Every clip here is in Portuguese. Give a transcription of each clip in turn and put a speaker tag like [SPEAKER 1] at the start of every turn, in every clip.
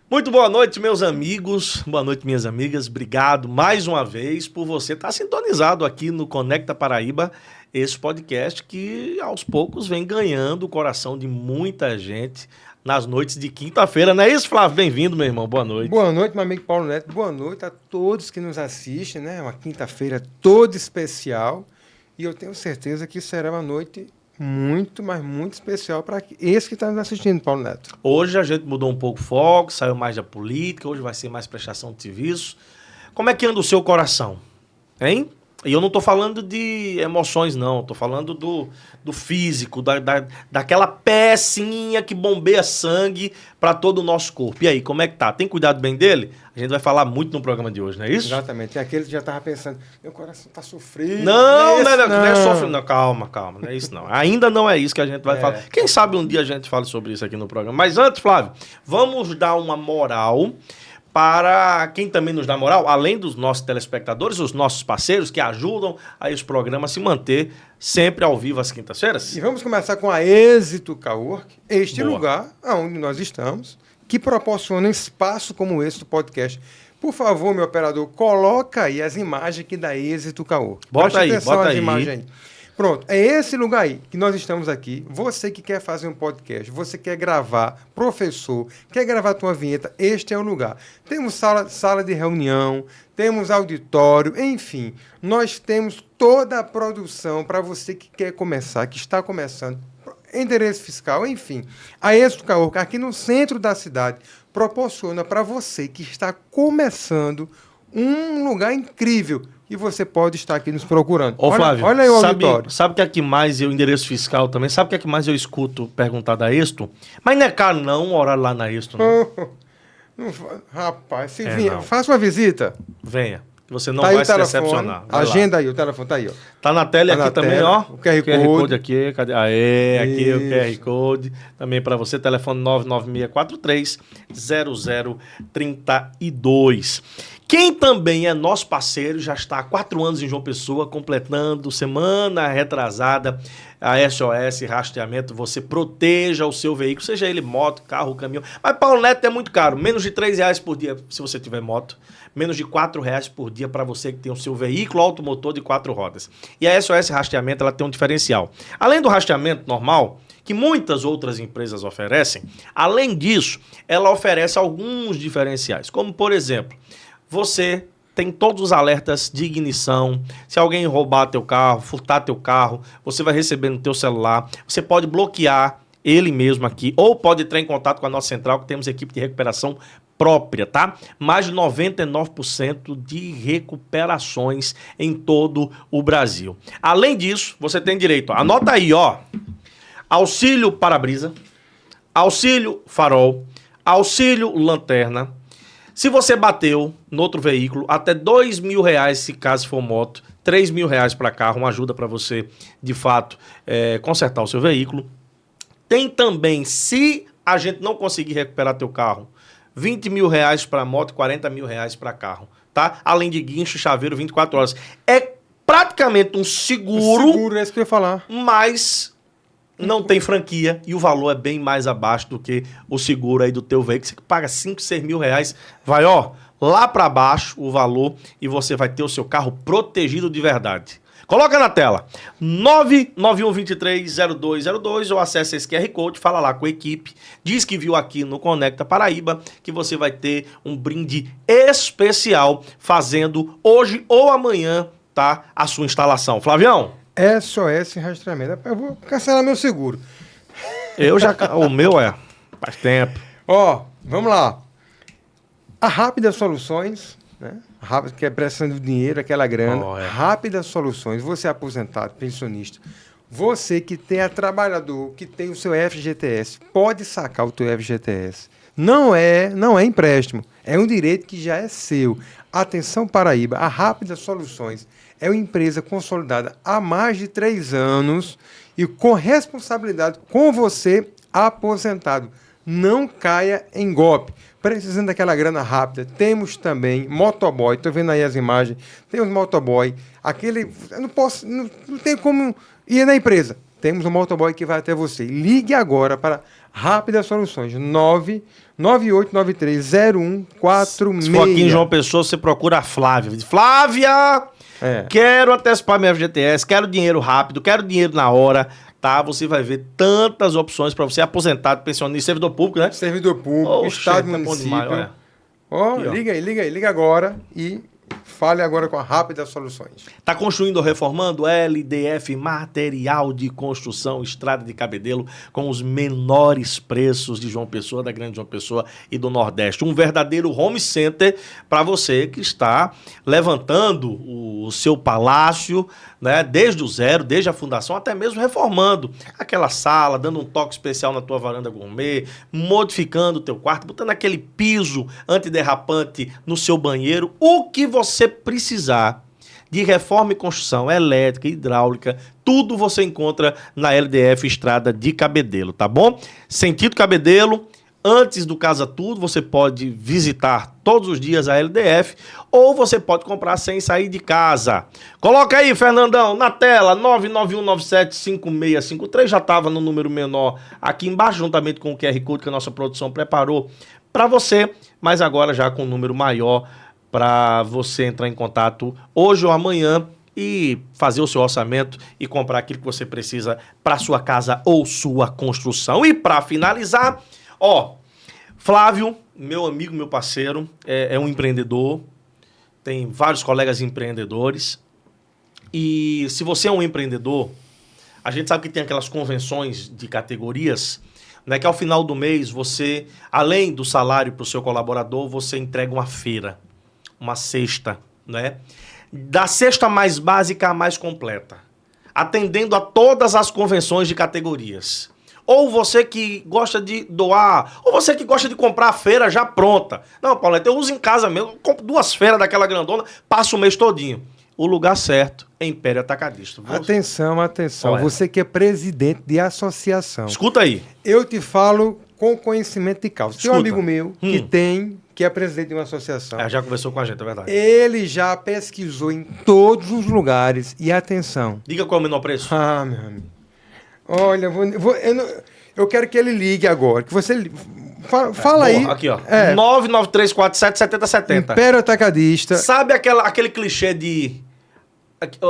[SPEAKER 1] Muito boa noite, meus amigos. Boa noite, minhas amigas. Obrigado mais uma vez por você estar sintonizado aqui no Conecta Paraíba, esse podcast que aos poucos vem ganhando o coração de muita gente nas noites de quinta-feira. Não é isso, Flávio? Bem-vindo, meu irmão. Boa noite.
[SPEAKER 2] Boa noite, meu amigo Paulo Neto. Boa noite a todos que nos assistem, né? Uma quinta-feira toda especial. E eu tenho certeza que será uma noite muito, mas muito especial para esse que está nos assistindo, Paulo Neto.
[SPEAKER 1] Hoje a gente mudou um pouco o foco, saiu mais da política, hoje vai ser mais prestação de serviço. Como é que anda o seu coração? Hein? E eu não tô falando de emoções, não. Tô falando do físico, daquela pecinha que bombeia sangue para todo o nosso corpo. E aí, como é que tá? Tem cuidado bem dele? A gente vai falar muito no programa de hoje, não é isso?
[SPEAKER 2] Exatamente. Tem aquele que já estava pensando, meu coração tá sofrido.
[SPEAKER 1] Não é sofrido. Não, calma. Não é isso, não. Ainda não é isso que a gente vai falar. Quem sabe um dia a gente fale sobre isso aqui no programa. Mas antes, Flávio, vamos dar uma moral para quem também nos dá moral, além dos nossos telespectadores, os nossos parceiros que ajudam a esse programa a se manter sempre ao vivo às quintas-feiras.
[SPEAKER 2] E vamos começar com a Êxito Cowork, este
[SPEAKER 1] Boa.
[SPEAKER 2] lugar onde nós estamos, que proporciona um espaço como esse do podcast. Por favor, meu operador, coloca aí as imagens aqui da Êxito Cowork.
[SPEAKER 1] Bota aí.
[SPEAKER 2] Imagens aí. Pronto, é esse lugar aí que nós estamos aqui. Você que quer fazer um podcast, você quer gravar, professor, quer gravar a tua vinheta, este é o lugar. Temos sala de reunião, temos auditório, enfim. Nós temos toda a produção para você que quer começar, que está começando, endereço fiscal, enfim. A Êxito Cowork, aqui no centro da cidade, proporciona para você que está começando um lugar incrível. E você pode estar aqui nos procurando.
[SPEAKER 1] Ô, Flávio,
[SPEAKER 2] olha aí o auditório.
[SPEAKER 1] Sabe o que é que mais eu, endereço fiscal também, sabe o que é que mais eu escuto perguntar da Êxito? Mas não é caro não, horário lá na Êxito, não.
[SPEAKER 2] Rapaz, se
[SPEAKER 1] É,
[SPEAKER 2] vinha,
[SPEAKER 1] não.
[SPEAKER 2] faça uma visita.
[SPEAKER 1] Venha, que você não
[SPEAKER 2] Tá aí
[SPEAKER 1] vai
[SPEAKER 2] o
[SPEAKER 1] se
[SPEAKER 2] telefone,
[SPEAKER 1] decepcionar. Vai lá.
[SPEAKER 2] agenda aí, o telefone tá aí, ó.
[SPEAKER 1] Tá na tela e
[SPEAKER 2] Tá
[SPEAKER 1] aqui
[SPEAKER 2] na
[SPEAKER 1] também,
[SPEAKER 2] tela,
[SPEAKER 1] ó.
[SPEAKER 2] o QR Code.
[SPEAKER 1] Aqui, cadê? Aqui o QR
[SPEAKER 2] Isso.
[SPEAKER 1] Code. Também para você, telefone 996430032. Quem também é nosso parceiro, já está há 4 anos em João Pessoa, completando semana retrasada a SOS Rastreamento. Você proteja o seu veículo, seja ele moto, carro, caminhão. Mas Paulo Neto é muito caro, menos de R$3 por dia se você tiver moto, menos de R$4 por dia para você que tem o seu veículo automotor de 4 rodas. E a SOS Rastreamento ela tem um diferencial. Além do rastreamento normal, que muitas outras empresas oferecem, além disso, ela oferece alguns diferenciais, como por exemplo, você tem todos os alertas de ignição. Se alguém roubar teu carro, furtar teu carro, você vai receber no teu celular. Você pode bloquear ele mesmo aqui, ou pode entrar em contato com a nossa central, que temos equipe de recuperação própria, tá? Mais de 99% de recuperações em todo o Brasil. Além disso, você tem direito, ó, anota aí, ó, auxílio para-brisa, auxílio farol, auxílio lanterna. Se você bateu no outro veículo, até R$2.000, se caso for moto, R$3.000 para carro, uma ajuda para você, de fato, consertar o seu veículo. Tem também, se a gente não conseguir recuperar teu carro, R$20.000 para moto, R$40.000 para carro, tá? Além de guincho, chaveiro, 24 horas. É praticamente um seguro,
[SPEAKER 2] Seguro, é isso que eu ia falar.
[SPEAKER 1] mas não tem franquia e o valor é bem mais abaixo do que o seguro aí do teu veículo. Você paga R$5, R$6.000, vai, ó, lá para baixo o valor e você vai ter o seu carro protegido de verdade. Coloca na tela, 991230202 ou acesse esse QR Code, fala lá com a equipe, diz que viu aqui no Conecta Paraíba que você vai ter um brinde especial fazendo hoje ou amanhã, tá, a sua instalação. Flavião?
[SPEAKER 2] SOS Rastreamento. Eu vou cancelar meu seguro.
[SPEAKER 1] O meu faz tempo.
[SPEAKER 2] Ó, vamos lá. A Rápida Soluções, né? Rápida, que é prestando do dinheiro, aquela grana.
[SPEAKER 1] Oh, é.
[SPEAKER 2] Rápida Soluções, você é aposentado, pensionista, você que é trabalhador, que tem o seu FGTS, pode sacar o teu FGTS. Não é empréstimo, é um direito que já é seu. Atenção Paraíba, a Rápida Soluções é uma empresa consolidada há mais de 3 anos e com responsabilidade com você, aposentado. Não caia em golpe. Precisando daquela grana rápida, temos também motoboy. Estou vendo aí as imagens. Temos motoboy. Aquele. Eu não posso. Não tem como ir na empresa. temos um motoboy que vai até você. Ligue agora para Rápida Soluções, 998930146.
[SPEAKER 1] Se for aqui em João Pessoa, você procura a Flávia. Flávia, quero antecipar minha FGTS, quero dinheiro rápido, quero dinheiro na hora, tá? Você vai ver tantas opções para você, aposentado, pensionista, servidor público, né?
[SPEAKER 2] Servidor público, Estado, município. Liga agora e fale agora com a Rápida Soluções.
[SPEAKER 1] Tá construindo ou reformando? LDF Material de Construção, Estrada de Cabedelo, com os menores preços de João Pessoa, da Grande João Pessoa e do Nordeste. Um verdadeiro home center para você que está levantando o seu palácio, né, desde o zero, desde a fundação, até mesmo reformando aquela sala, dando um toque especial na tua varanda gourmet, modificando o teu quarto, botando aquele piso antiderrapante no seu banheiro, o que você precisar de reforma e construção elétrica, hidráulica, tudo você encontra na LDF Estrada de Cabedelo, tá bom? Sentido Cabedelo, antes do Casa Tudo, você pode visitar todos os dias a LDF ou você pode comprar sem sair de casa. Coloca aí, Fernandão, na tela, 991975653, já estava no número menor aqui embaixo, juntamente com o QR Code que a nossa produção preparou para você, mas agora já com um número maior para você entrar em contato hoje ou amanhã e fazer o seu orçamento e comprar aquilo que você precisa para sua casa ou sua construção. E para finalizar, Flávio, meu amigo, meu parceiro, é um empreendedor, tem vários colegas empreendedores, e se você é um empreendedor, a gente sabe que tem aquelas convenções de categorias, né, que ao final do mês você, além do salário para o seu colaborador, você entrega uma feira, uma cesta, né? Da cesta mais básica à mais completa, atendendo a todas as convenções de categorias. Ou você que gosta de doar, ou você que gosta de comprar a feira já pronta. Não, Pauleta, eu uso em casa mesmo, eu compro 2 feiras daquela grandona, passo o mês todinho. O lugar certo é Império Atacadista.
[SPEAKER 2] Atenção. Você que é presidente de associação.
[SPEAKER 1] Escuta aí.
[SPEAKER 2] Eu te falo com conhecimento de causa. Tem um amigo meu que é presidente de uma associação.
[SPEAKER 1] Já conversou com a gente, é verdade.
[SPEAKER 2] Ele já pesquisou em todos os lugares. E atenção.
[SPEAKER 1] Diga qual é o menor preço.
[SPEAKER 2] Meu amigo. Olha, eu quero que ele ligue agora. Que você fala aí.
[SPEAKER 1] Aqui, ó. 993477070.
[SPEAKER 2] Império Atacadista.
[SPEAKER 1] Sabe aquele clichê de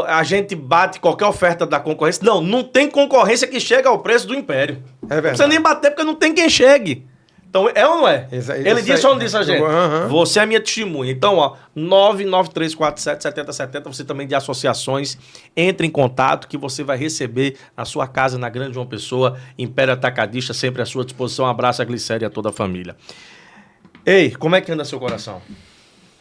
[SPEAKER 1] a gente bate qualquer oferta da concorrência? Não tem concorrência que chega ao preço do Império.
[SPEAKER 2] É verdade.
[SPEAKER 1] Não precisa nem bater porque não tem quem chegue. Então, é ou não é? Ele disse ou não disse a gente? Você é minha testemunha. Então, 993477070, você também de associações, entre em contato que você vai receber na sua casa, na Grande João Pessoa, Império Atacadista, sempre à sua disposição. Um abraço a Glicéria e a toda a família. Ei, como é que anda seu coração?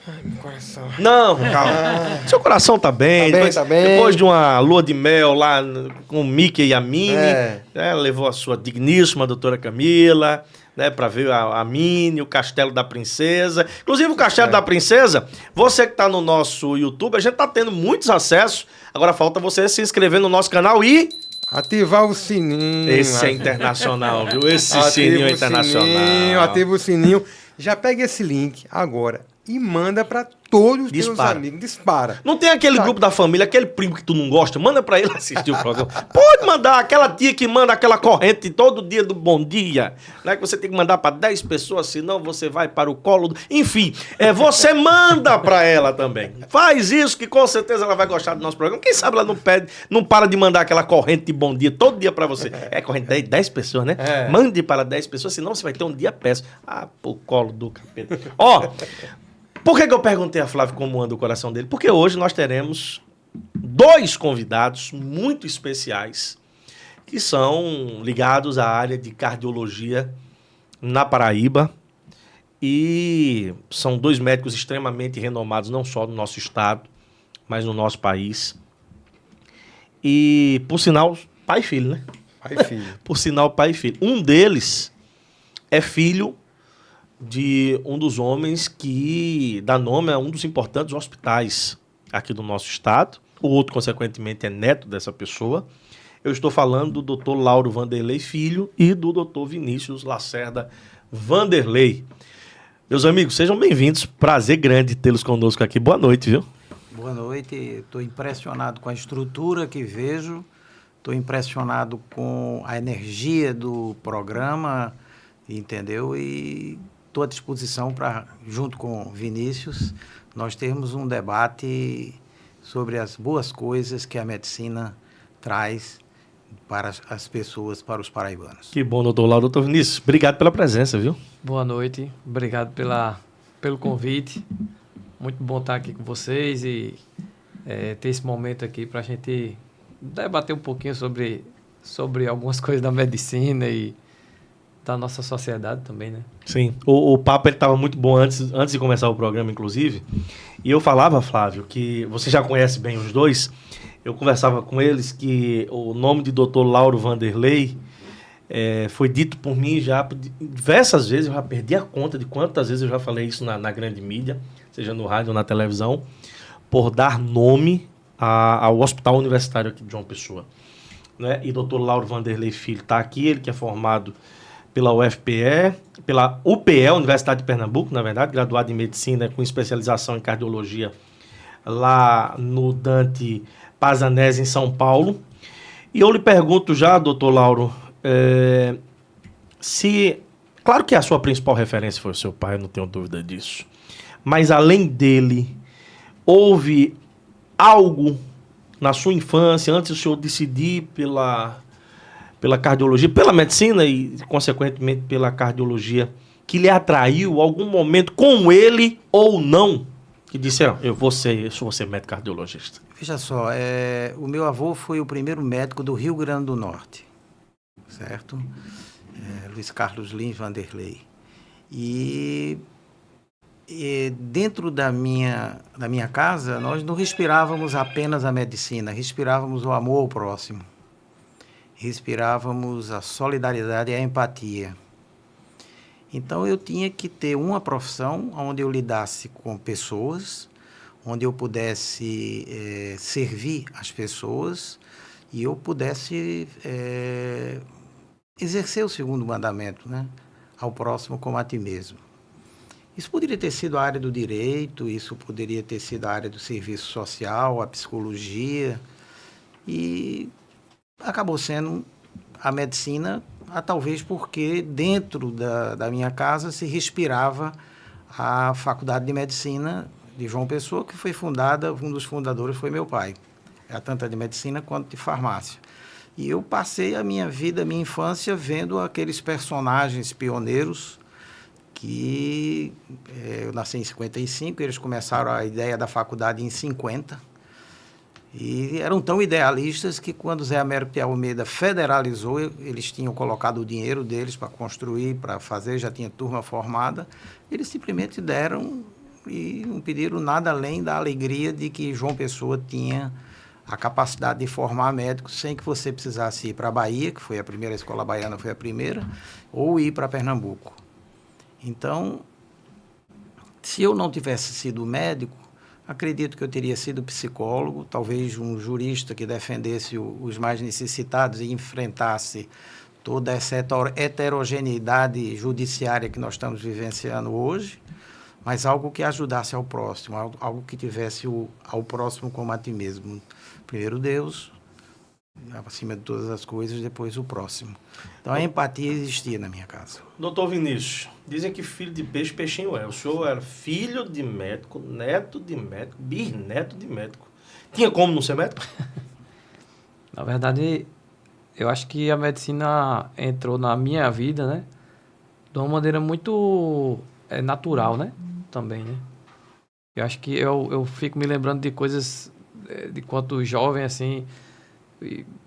[SPEAKER 2] Ai, meu coração.
[SPEAKER 1] Não, calma. Seu coração tá bem.
[SPEAKER 2] Tá bem.
[SPEAKER 1] Depois de uma lua de mel lá com o Mickey e a Minnie, levou a sua digníssima doutora Camila, né, para ver a Minnie, o Castelo da Princesa. Inclusive o Castelo da Princesa, você que tá no nosso YouTube, a gente tá tendo muitos acessos. Agora falta você se inscrever no nosso canal e
[SPEAKER 2] ativar o sininho.
[SPEAKER 1] Esse é internacional, viu? Esse sininho é internacional.
[SPEAKER 2] Ativa o sininho. Já pega esse link agora e manda para todos os teus amigos. Dispara.
[SPEAKER 1] Não tem aquele grupo da família, aquele primo que tu não gosta? Manda para ele assistir o programa. Pode mandar. Aquela tia que manda aquela corrente todo dia do Bom Dia. Né? Que você tem que mandar para 10 pessoas, senão você vai para o colo do... Enfim, você manda para ela também. Faz isso que com certeza ela vai gostar do nosso programa. Quem sabe ela não para de mandar aquela corrente de Bom Dia todo dia para você. Corrente de 10 pessoas, né? Mande para 10 pessoas, senão você vai ter um dia péssimo. Pro colo do capeta. Por que eu perguntei a Flávio como anda o coração dele? Porque hoje nós teremos 2 convidados muito especiais que são ligados à área de cardiologia na Paraíba e são 2 médicos extremamente renomados, não só no nosso estado, mas no nosso país. E, por sinal, pai e filho, né?
[SPEAKER 2] Pai e filho.
[SPEAKER 1] Por sinal, pai e filho. Um deles é filho de um dos homens que dá nome a um dos importantes hospitais aqui do nosso estado. O outro, consequentemente, é neto dessa pessoa. Eu estou falando do Dr. Lauro Vanderlei Filho e do Dr. Vinícius Lacerda Vanderlei. Meus amigos, sejam bem-vindos. Prazer grande tê-los conosco aqui. Boa noite, viu?
[SPEAKER 3] Boa noite. Estou impressionado com a estrutura que vejo Estou impressionado com a energia do programa, entendeu? E estou à disposição para, junto com Vinícius, nós termos um debate sobre as boas coisas que a medicina traz para as pessoas, para os paraibanos.
[SPEAKER 1] Que bom, doutor Lauro. Doutor Vinícius, obrigado pela presença, viu?
[SPEAKER 4] Boa noite, obrigado pelo convite. Muito bom estar aqui com vocês e ter esse momento aqui para a gente debater um pouquinho sobre algumas coisas da medicina e da nossa sociedade também, né?
[SPEAKER 1] Sim, o papo estava muito bom antes de começar o programa, inclusive. E eu falava, Flávio, que você já conhece bem os dois. Eu conversava com eles que o nome de Dr. Lauro Vanderlei foi dito por mim já diversas vezes. Eu já perdi a conta de quantas vezes eu já falei isso na grande mídia, seja no rádio ou na televisão, por dar nome ao Hospital Universitário aqui de João Pessoa. Né? E Dr. Lauro Vanderlei Filho está aqui, ele que é formado pela UFPE, pela UPE, Universidade de Pernambuco, na verdade, graduado em Medicina com especialização em Cardiologia lá no Dante Pazanese, em São Paulo. E eu lhe pergunto já, doutor Lauro, claro que a sua principal referência foi o seu pai, eu não tenho dúvida disso, mas além dele, houve algo na sua infância, antes do senhor decidir pela cardiologia, pela medicina e, consequentemente, pela cardiologia, que lhe atraiu algum momento com ele ou não, que disse, eu vou ser médico cardiologista?
[SPEAKER 3] Veja só, o meu avô foi o primeiro médico do Rio Grande do Norte, certo? Luiz Carlos Lins Vanderlei. E dentro da minha casa, nós não respirávamos apenas a medicina, respirávamos o amor ao próximo. Respirávamos a solidariedade e a empatia. Então, eu tinha que ter uma profissão onde eu lidasse com pessoas, onde eu pudesse servir as pessoas e eu pudesse exercer o segundo mandamento, né? Ao próximo como a ti mesmo. Isso poderia ter sido a área do direito, isso poderia ter sido a área do serviço social, a psicologia, e acabou sendo a medicina, talvez porque dentro da minha casa se respirava a Faculdade de Medicina de João Pessoa, que foi fundada, um dos fundadores foi meu pai, tanto de medicina quanto de farmácia. E eu passei a minha vida, a minha infância, vendo aqueles personagens pioneiros que eu nasci em 55, eles começaram a ideia da faculdade em 50, e eram tão idealistas que quando Zé Américo de Almeida federalizou, eles tinham colocado o dinheiro deles para construir, para fazer, já tinha turma formada, eles simplesmente deram e não pediram nada além da alegria de que João Pessoa tinha a capacidade de formar médicos sem que você precisasse ir para a Bahia, que foi a primeira escola baiana, foi a primeira, ou ir para Pernambuco. Então, se eu não tivesse sido médico, acredito que eu teria sido psicólogo, talvez um jurista que defendesse os mais necessitados e enfrentasse toda essa heterogeneidade judiciária que nós estamos vivenciando hoje, mas algo que ajudasse ao próximo, algo que tivesse ao próximo como a ti mesmo. Primeiro Deus, acima de todas as coisas, depois o próximo. Então, a empatia existia na minha casa.
[SPEAKER 1] Doutor Vinícius, dizem que filho de peixe, peixinho é. O senhor era filho de médico, neto de médico, bisneto de médico. Tinha como não ser médico?
[SPEAKER 4] Na verdade, eu acho que a medicina entrou na minha vida, né? De uma maneira muito natural, né? Também, né? Eu acho que eu fico me lembrando de coisas de quanto jovem, assim,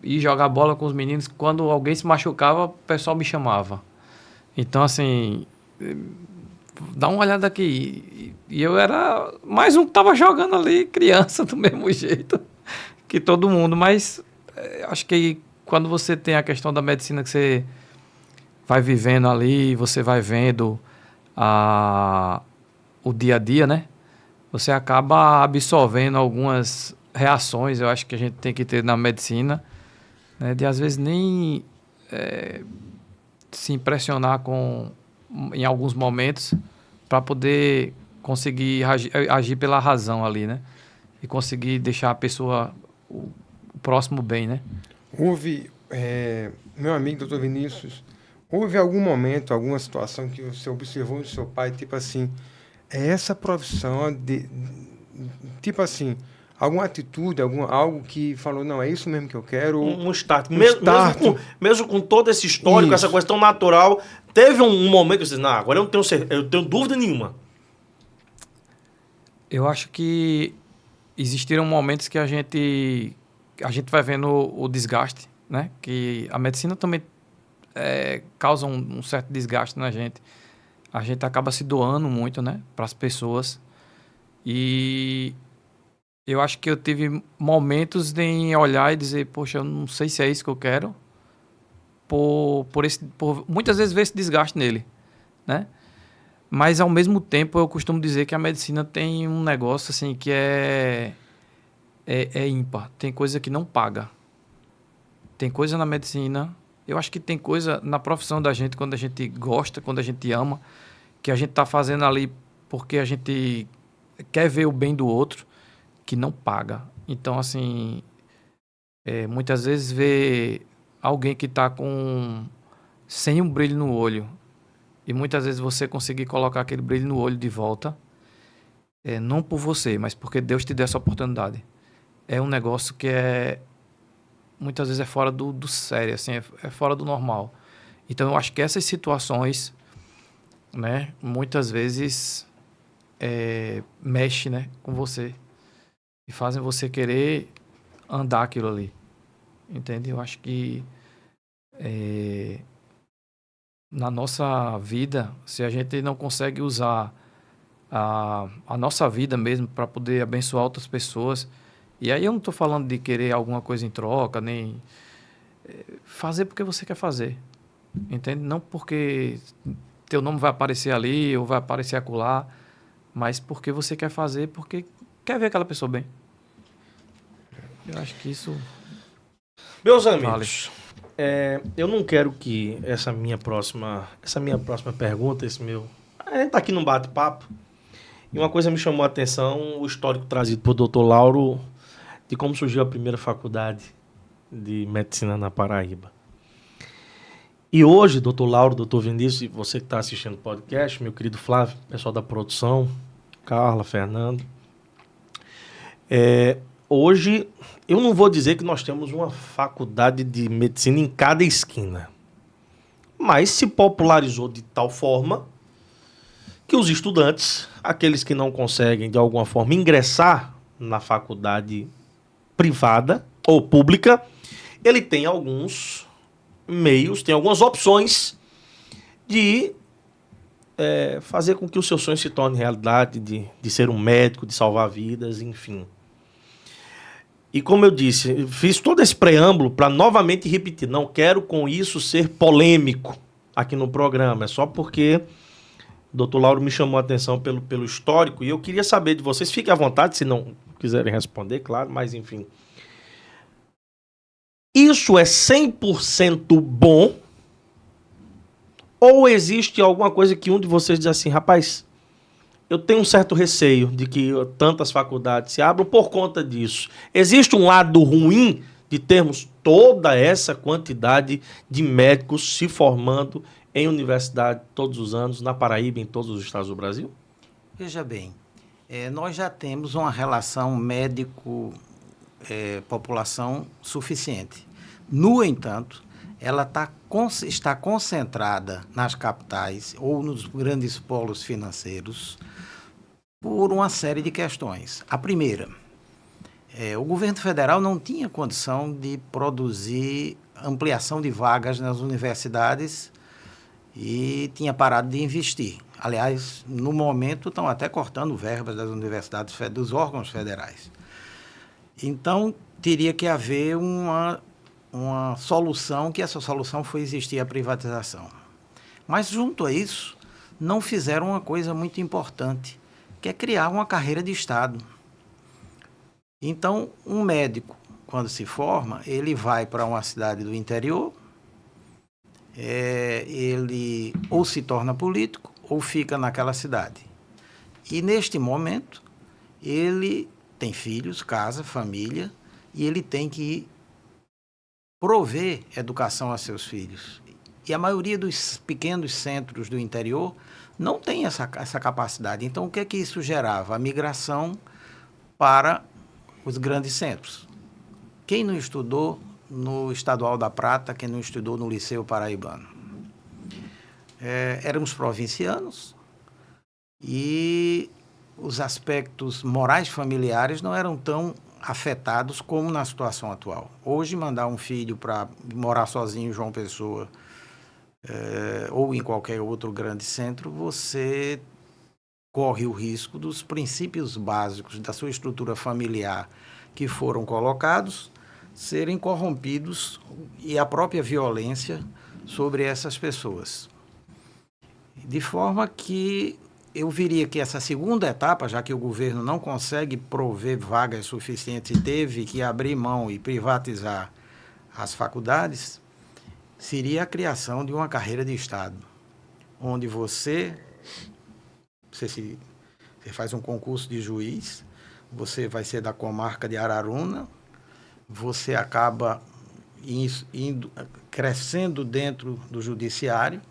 [SPEAKER 4] ir jogar bola com os meninos. Quando alguém se machucava, o pessoal me chamava. Então, assim, dá uma olhada aqui. E eu era mais um que estava jogando ali, criança, do mesmo jeito que todo mundo. Mas acho que quando você tem a questão da medicina, que você vai vivendo ali, você vai vendo o dia a dia, né? Você acaba absorvendo algumas reações, eu acho que a gente tem que ter na medicina, né? De às vezes nem se impressionar em alguns momentos para poder conseguir agir pela razão ali, né? E conseguir deixar a pessoa, o próximo bem, né?
[SPEAKER 2] Houve, meu amigo, doutor Vinícius, houve algum momento, alguma situação que você observou no seu pai, tipo assim, essa profissão tipo assim, alguma atitude, algo que falou, não, é isso mesmo que eu quero,
[SPEAKER 1] Um start.
[SPEAKER 2] um
[SPEAKER 1] Mesmo,
[SPEAKER 2] start.
[SPEAKER 1] mesmo com todo esse histórico, essa
[SPEAKER 2] Isso.
[SPEAKER 1] coisa tão natural, teve um momento que você disse, não, agora eu não tenho, eu tenho dúvida nenhuma.
[SPEAKER 4] Eu acho que existiram momentos que a gente vai vendo o desgaste, né? Que a medicina também causa um certo desgaste na gente. A gente acaba se doando muito, né? Para as pessoas. E eu acho que eu tive momentos em olhar e dizer, poxa, eu não sei se é isso que eu quero. Por muitas vezes ver esse desgaste nele, né? Mas ao mesmo tempo eu costumo dizer que a medicina tem um negócio assim que é ímpar. Tem coisa que não paga. Tem coisa na medicina. Eu acho que tem coisa na profissão da gente, quando a gente gosta, quando a gente ama, que a gente está fazendo ali porque a gente quer ver o bem do outro, que não paga. Então, assim, muitas vezes ver alguém que está sem um brilho no olho, e muitas vezes você conseguir colocar aquele brilho no olho de volta, não por você, mas porque Deus te deu essa oportunidade. É um negócio que muitas vezes é fora do sério, assim, é fora do normal. Então, eu acho que essas situações, né, muitas vezes mexe, né, com você e fazem você querer andar aquilo ali, entende? Eu acho que na nossa vida, se a gente não consegue usar a nossa vida mesmo para poder abençoar outras pessoas, e aí eu não estou falando de querer alguma coisa em troca, nem fazer porque você quer fazer, entende? Não porque teu nome vai aparecer ali ou vai aparecer acolá, mas porque você quer fazer, porque quer ver aquela pessoa bem. Eu acho que isso
[SPEAKER 1] Meus
[SPEAKER 4] vale.
[SPEAKER 1] amigos, eu não quero que essa minha próxima pergunta, a gente tá aqui num bate-papo, e uma coisa me chamou a atenção, o histórico trazido por Dr. Lauro, de como surgiu a primeira faculdade de medicina na Paraíba. E hoje, Dr. Lauro, Dr. Vinícius, e você que está assistindo o podcast, meu querido Flávio, pessoal da produção, Carla, Fernando, hoje, eu não vou dizer que nós temos uma faculdade de medicina em cada esquina, mas se popularizou de tal forma que os estudantes, aqueles que não conseguem de alguma forma ingressar na faculdade privada ou pública, ele tem alguns meios, tem algumas opções de fazer com que o seu sonho se torne realidade, de ser um médico, de salvar vidas, enfim. E como eu disse, fiz todo esse preâmbulo para novamente repetir, não quero com isso ser polêmico aqui no programa, é só porque o Dr. Lauro me chamou a atenção pelo histórico e eu queria saber de vocês, fiquem à vontade se não quiserem responder, claro, mas enfim. Isso é 100% bom? Ou existe alguma coisa que um de vocês diz assim, rapaz, eu tenho um certo receio de que tantas faculdades se abram por conta disso. Existe um lado ruim de termos toda essa quantidade de médicos se formando em universidade todos os anos, na Paraíba, em todos os estados do Brasil?
[SPEAKER 3] Veja bem, nós já temos uma relação médico-população suficiente. No entanto, ela está concentrada nas capitais ou nos grandes polos financeiros por uma série de questões. A primeira, o governo federal não tinha condição de produzir ampliação de vagas nas universidades e tinha parado de investir. Aliás, no momento estão até cortando verbas das universidades, dos órgãos federais. Então, teria que haver uma solução, que essa solução foi existir a privatização. Mas, junto a isso, não fizeram uma coisa muito importante, que é criar uma carreira de Estado. Então, um médico, quando se forma, ele vai para uma cidade do interior, ele ou se torna político ou fica naquela cidade. E, neste momento, ele tem filhos, casa, família, e ele tem que prover educação a seus filhos. E a maioria dos pequenos centros do interior não tem essa capacidade. Então, o que é que isso gerava? A migração para os grandes centros. Quem não estudou no Estadual da Prata, quem não estudou no Liceu Paraibano? Éramos provincianos e os aspectos morais familiares não eram tão afetados como na situação atual. Hoje, mandar um filho para morar sozinho em João Pessoa ou em qualquer outro grande centro, você corre o risco dos princípios básicos da sua estrutura familiar que foram colocados serem corrompidos e a própria violência sobre essas pessoas. De forma que eu diria que essa segunda etapa, já que o governo não consegue prover vagas suficientes e teve que abrir mão e privatizar as faculdades, seria a criação de uma carreira de Estado, onde você faz um concurso de juiz, você vai ser da comarca de Araruna, você acaba crescendo dentro do judiciário.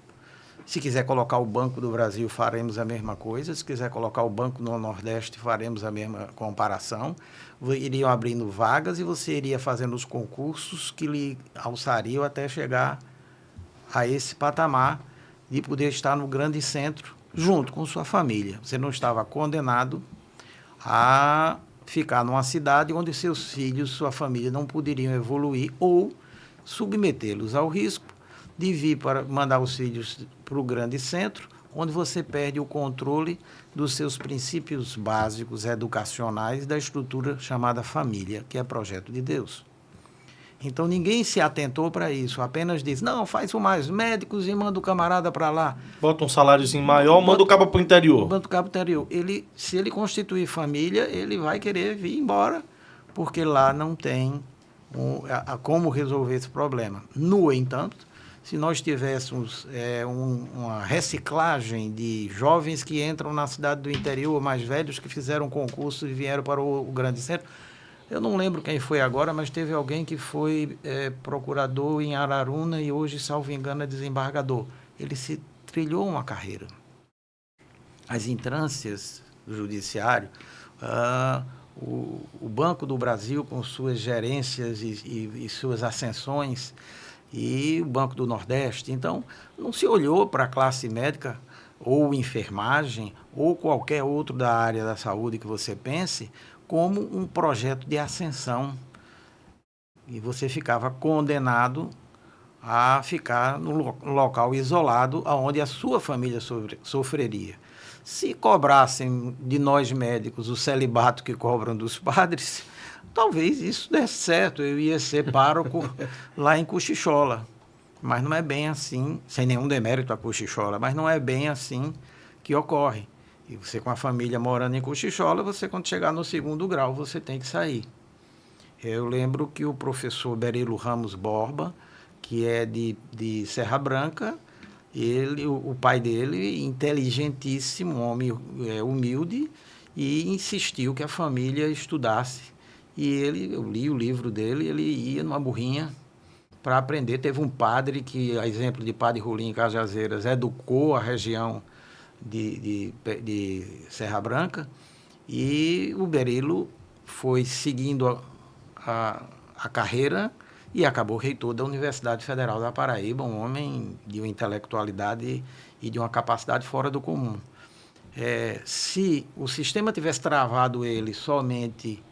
[SPEAKER 3] Se quiser colocar o Banco do Brasil, faremos a mesma coisa. Se quiser colocar o Banco no Nordeste, faremos a mesma comparação. Iriam abrindo vagas e você iria fazendo os concursos que lhe alçariam até chegar a esse patamar de poder estar no grande centro junto com sua família. Você não estava condenado a ficar numa cidade onde seus filhos, sua família não poderiam evoluir ou submetê-los ao risco de vir para mandar os filhos para o grande centro, onde você perde o controle dos seus princípios básicos educacionais da estrutura chamada família, que é projeto de Deus. Então, ninguém se atentou para isso, apenas diz, não, faz o mais médicos e manda o camarada para lá.
[SPEAKER 1] Bota um saláriozinho maior, manda o cabo para o interior.
[SPEAKER 3] Manda o cabo para o interior. Se ele constituir família, ele vai querer vir embora, porque lá não tem como resolver esse problema. No entanto, se nós tivéssemos uma reciclagem de jovens que entram na cidade do interior, mais velhos que fizeram concurso e vieram para o grande centro, eu não lembro quem foi agora, mas teve alguém que foi procurador em Araruna e hoje, salvo engano, é desembargador. Ele se trilhou uma carreira. As intrâncias do judiciário, o Banco do Brasil com suas gerências e suas ascensões, e o Banco do Nordeste. Então, não se olhou para a classe médica ou enfermagem ou qualquer outro da área da saúde que você pense como um projeto de ascensão. E você ficava condenado a ficar no local isolado onde a sua família sofreria. Se cobrassem de nós médicos o celibato que cobram dos padres, talvez isso desse certo, eu ia ser pároco lá em Cochichola. Mas não é bem assim, sem nenhum demérito a Cochichola, mas não é bem assim que ocorre. E você com a família morando em Cochichola, você quando chegar no 2º grau, você tem que sair. Eu lembro que o professor Berilo Ramos Borba, que é de Serra Branca, o pai dele, inteligentíssimo, um homem humilde, e insistiu que a família estudasse. E eu li o livro dele, ele ia numa burrinha para aprender. Teve um padre que, a exemplo de Padre Rolim em Cajazeiras, educou a região de Serra Branca, e o Berilo foi seguindo a carreira e acabou reitor da Universidade Federal da Paraíba, um homem de uma intelectualidade e de uma capacidade fora do comum. Se o sistema tivesse travado ele somente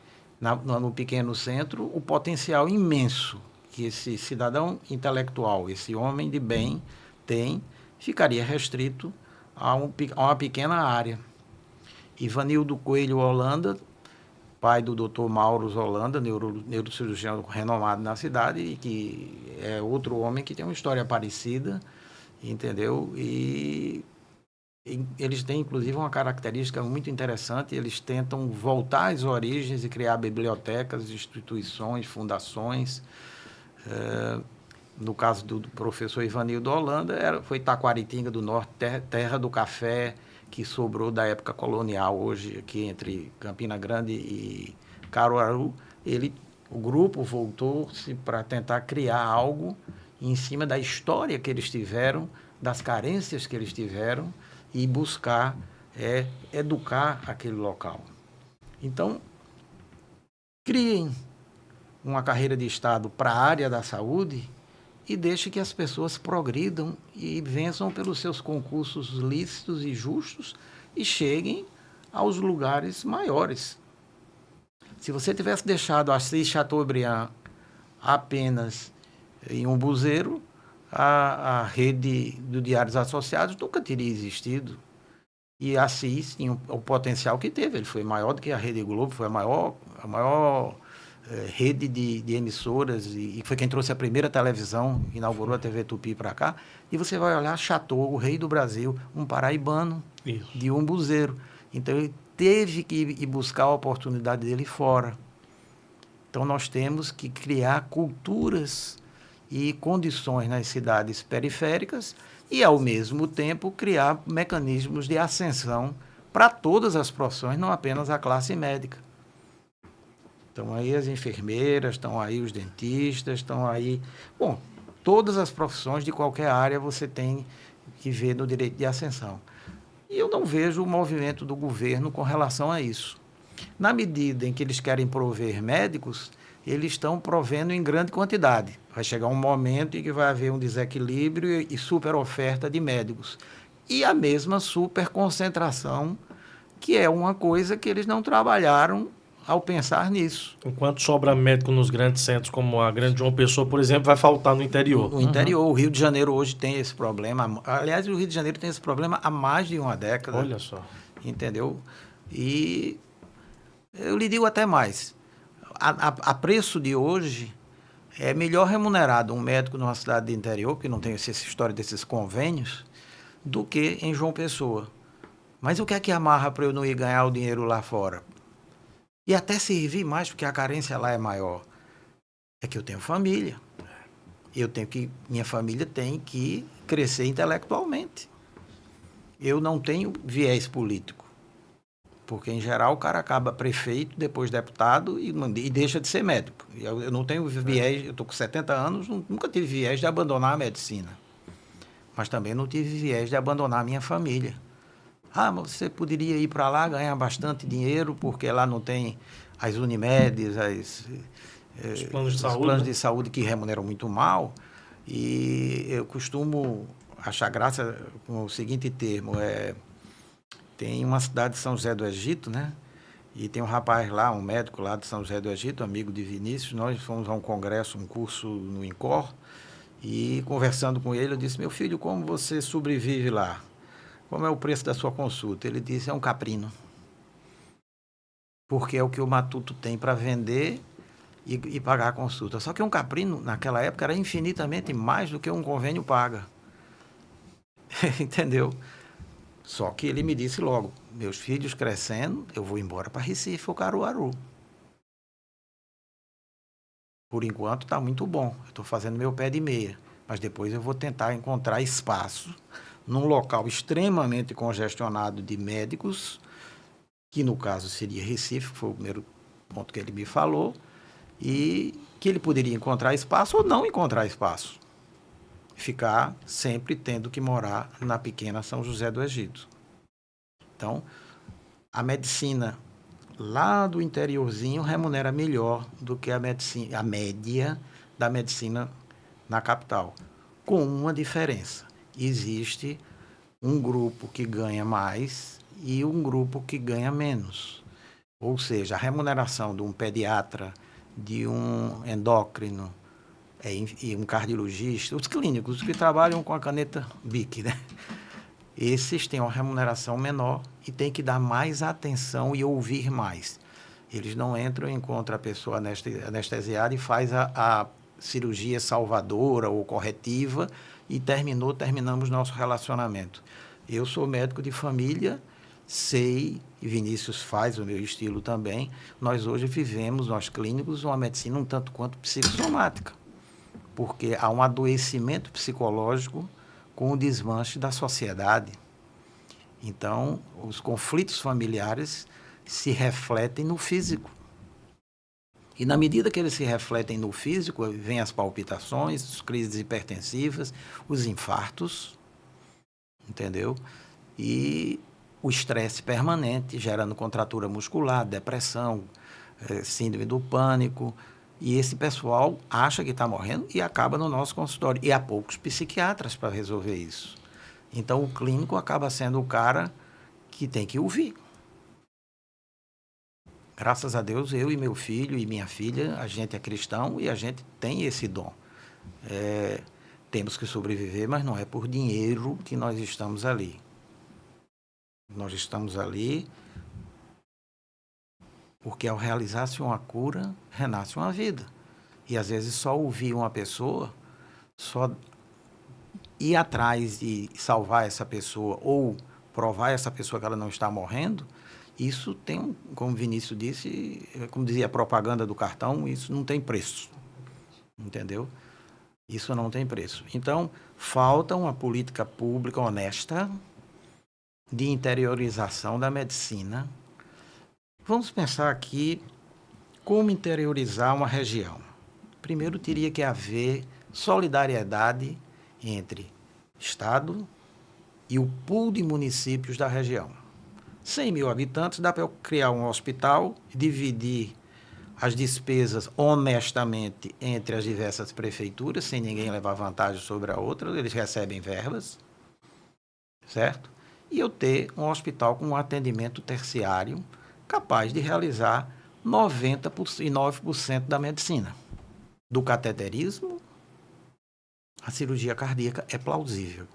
[SPEAKER 3] no pequeno centro, o potencial imenso que esse cidadão intelectual, esse homem de bem tem, ficaria restrito a uma pequena área. Ivanildo Coelho Holanda, pai do Dr. Mauro Holanda, neurocirurgião renomado na cidade, e que é outro homem que tem uma história parecida, entendeu? E eles têm, inclusive, uma característica muito interessante, eles tentam voltar às origens e criar bibliotecas, instituições, fundações. No caso do professor Ivanildo Holanda, foi Taquaritinga do Norte, terra do café, que sobrou da época colonial, hoje aqui entre Campina Grande e Caruaru. O grupo voltou-se para tentar criar algo em cima da história que eles tiveram, das carências que eles tiveram e buscar educar aquele local. Então, criem uma carreira de Estado para a área da saúde e deixe que as pessoas progridam e vençam pelos seus concursos lícitos e justos e cheguem aos lugares maiores. Se você tivesse deixado Assis Chateaubriand apenas em um buzeiro, a rede do Diários Associados nunca teria existido. E Assis tinha o potencial que teve. Ele foi maior do que a Rede Globo, foi a maior rede de emissoras e foi quem trouxe a primeira televisão, inaugurou a TV Tupi para cá. E você vai olhar Chateau, o rei do Brasil, um paraibano de um buzeiro. Então, ele teve que ir buscar a oportunidade dele fora. Então, nós temos que criar culturas e condições nas cidades periféricas e, ao mesmo tempo, criar mecanismos de ascensão para todas as profissões, não apenas a classe médica. Estão aí as enfermeiras, estão aí os dentistas, estão aí... Bom, todas as profissões de qualquer área você tem que ver no direito de ascensão. E eu não vejo o movimento do governo com relação a isso. Na medida em que eles querem prover médicos, eles estão provendo em grande quantidade. Vai chegar um momento em que vai haver um desequilíbrio e super oferta de médicos. E a mesma super concentração, que é uma coisa que eles não trabalharam ao pensar nisso.
[SPEAKER 1] Enquanto sobra médico nos grandes centros, como a Grande João Pessoa, por exemplo, vai faltar no interior.
[SPEAKER 3] No interior, o Rio de Janeiro hoje tem esse problema. Aliás, o Rio de Janeiro tem esse problema há mais de uma década.
[SPEAKER 1] Olha só.
[SPEAKER 3] Entendeu? E eu lhe digo até mais. A preço de hoje, é melhor remunerado um médico numa cidade de interior, que não tem essa história desses convênios, do que em João Pessoa. Mas o que é que amarra para eu não ir ganhar o dinheiro lá fora? E até servir mais, porque a carência lá é maior. É que eu tenho família. Minha família tem que crescer intelectualmente. Eu não tenho viés político. Porque, em geral, o cara acaba prefeito, depois deputado e deixa de ser médico. Eu não tenho viés, eu estou com 70 anos, nunca tive viés de abandonar a medicina. Mas também não tive viés de abandonar a minha família. Ah, mas você poderia ir para lá ganhar bastante dinheiro, porque lá não tem as Unimedes,
[SPEAKER 1] Os planos de saúde,
[SPEAKER 3] planos de saúde que remuneram muito mal. E eu costumo achar graça com o seguinte termo, tem uma cidade de São José do Egito, né? E tem um rapaz lá, um médico lá de São José do Egito, amigo de Vinícius. Nós fomos a um congresso, um curso no INCOR, e conversando com ele, eu disse, meu filho, como você sobrevive lá? Como é o preço da sua consulta? Ele disse, é um caprino. Porque é o que o matuto tem para vender e pagar a consulta. Só que um caprino, naquela época, era infinitamente mais do que um convênio paga. Entendeu? Só que ele me disse logo, meus filhos crescendo, eu vou embora para Recife ou Caruaru. Por enquanto está muito bom, eu estou fazendo meu pé de meia, mas depois eu vou tentar encontrar espaço num local extremamente congestionado de médicos, que no caso seria Recife, que foi o primeiro ponto que ele me falou, e que ele poderia encontrar espaço ou não encontrar espaço. Ficar sempre tendo que morar na pequena São José do Egito. Então, a medicina lá do interiorzinho remunera melhor do que a média da medicina na capital, com uma diferença. Existe um grupo que ganha mais e um grupo que ganha menos. Ou seja, a remuneração de um pediatra, de um endócrino, e um cardiologista, os clínicos, os que trabalham com a caneta BIC, né? Esses têm uma remuneração menor e têm que dar mais atenção e ouvir mais. Eles não entram, encontram a pessoa anestesiada e faz a cirurgia salvadora ou corretiva e terminamos nosso relacionamento. Eu sou médico de família, sei, e Vinícius faz o meu estilo também, nós hoje vivemos, nós clínicos, uma medicina um tanto quanto psicossomática. Porque há um adoecimento psicológico com o desmanche da sociedade. Então, os conflitos familiares se refletem no físico. E na medida que eles se refletem no físico, vem as palpitações, as crises hipertensivas, os infartos, entendeu? E o estresse permanente, gerando contratura muscular, depressão, síndrome do pânico. E esse pessoal acha que está morrendo e acaba no nosso consultório. E há poucos psiquiatras para resolver isso. Então, o clínico acaba sendo o cara que tem que ouvir. Graças a Deus, eu e meu filho e minha filha, a gente é cristão e a gente tem esse dom. Temos que sobreviver, mas não é por dinheiro que nós estamos ali. Nós estamos ali porque ao realizar-se uma cura, renasce uma vida. E às vezes só ouvir uma pessoa, só ir atrás de salvar essa pessoa ou provar a essa pessoa que ela não está morrendo, isso tem, como Vinícius disse, como dizia a propaganda do cartão, isso não tem preço. Entendeu? Isso não tem preço. Então, falta uma política pública honesta de interiorização da medicina. Vamos pensar aqui como interiorizar uma região. Primeiro, teria que haver solidariedade entre Estado e o pool de municípios da região. 100 mil habitantes, dá para eu criar um hospital, dividir as despesas honestamente entre as diversas prefeituras, sem ninguém levar vantagem sobre a outra, eles recebem verbas, certo? E eu ter um hospital com um atendimento terciário capaz de realizar 99% da medicina. Do cateterismo, a cirurgia cardíaca é plausível.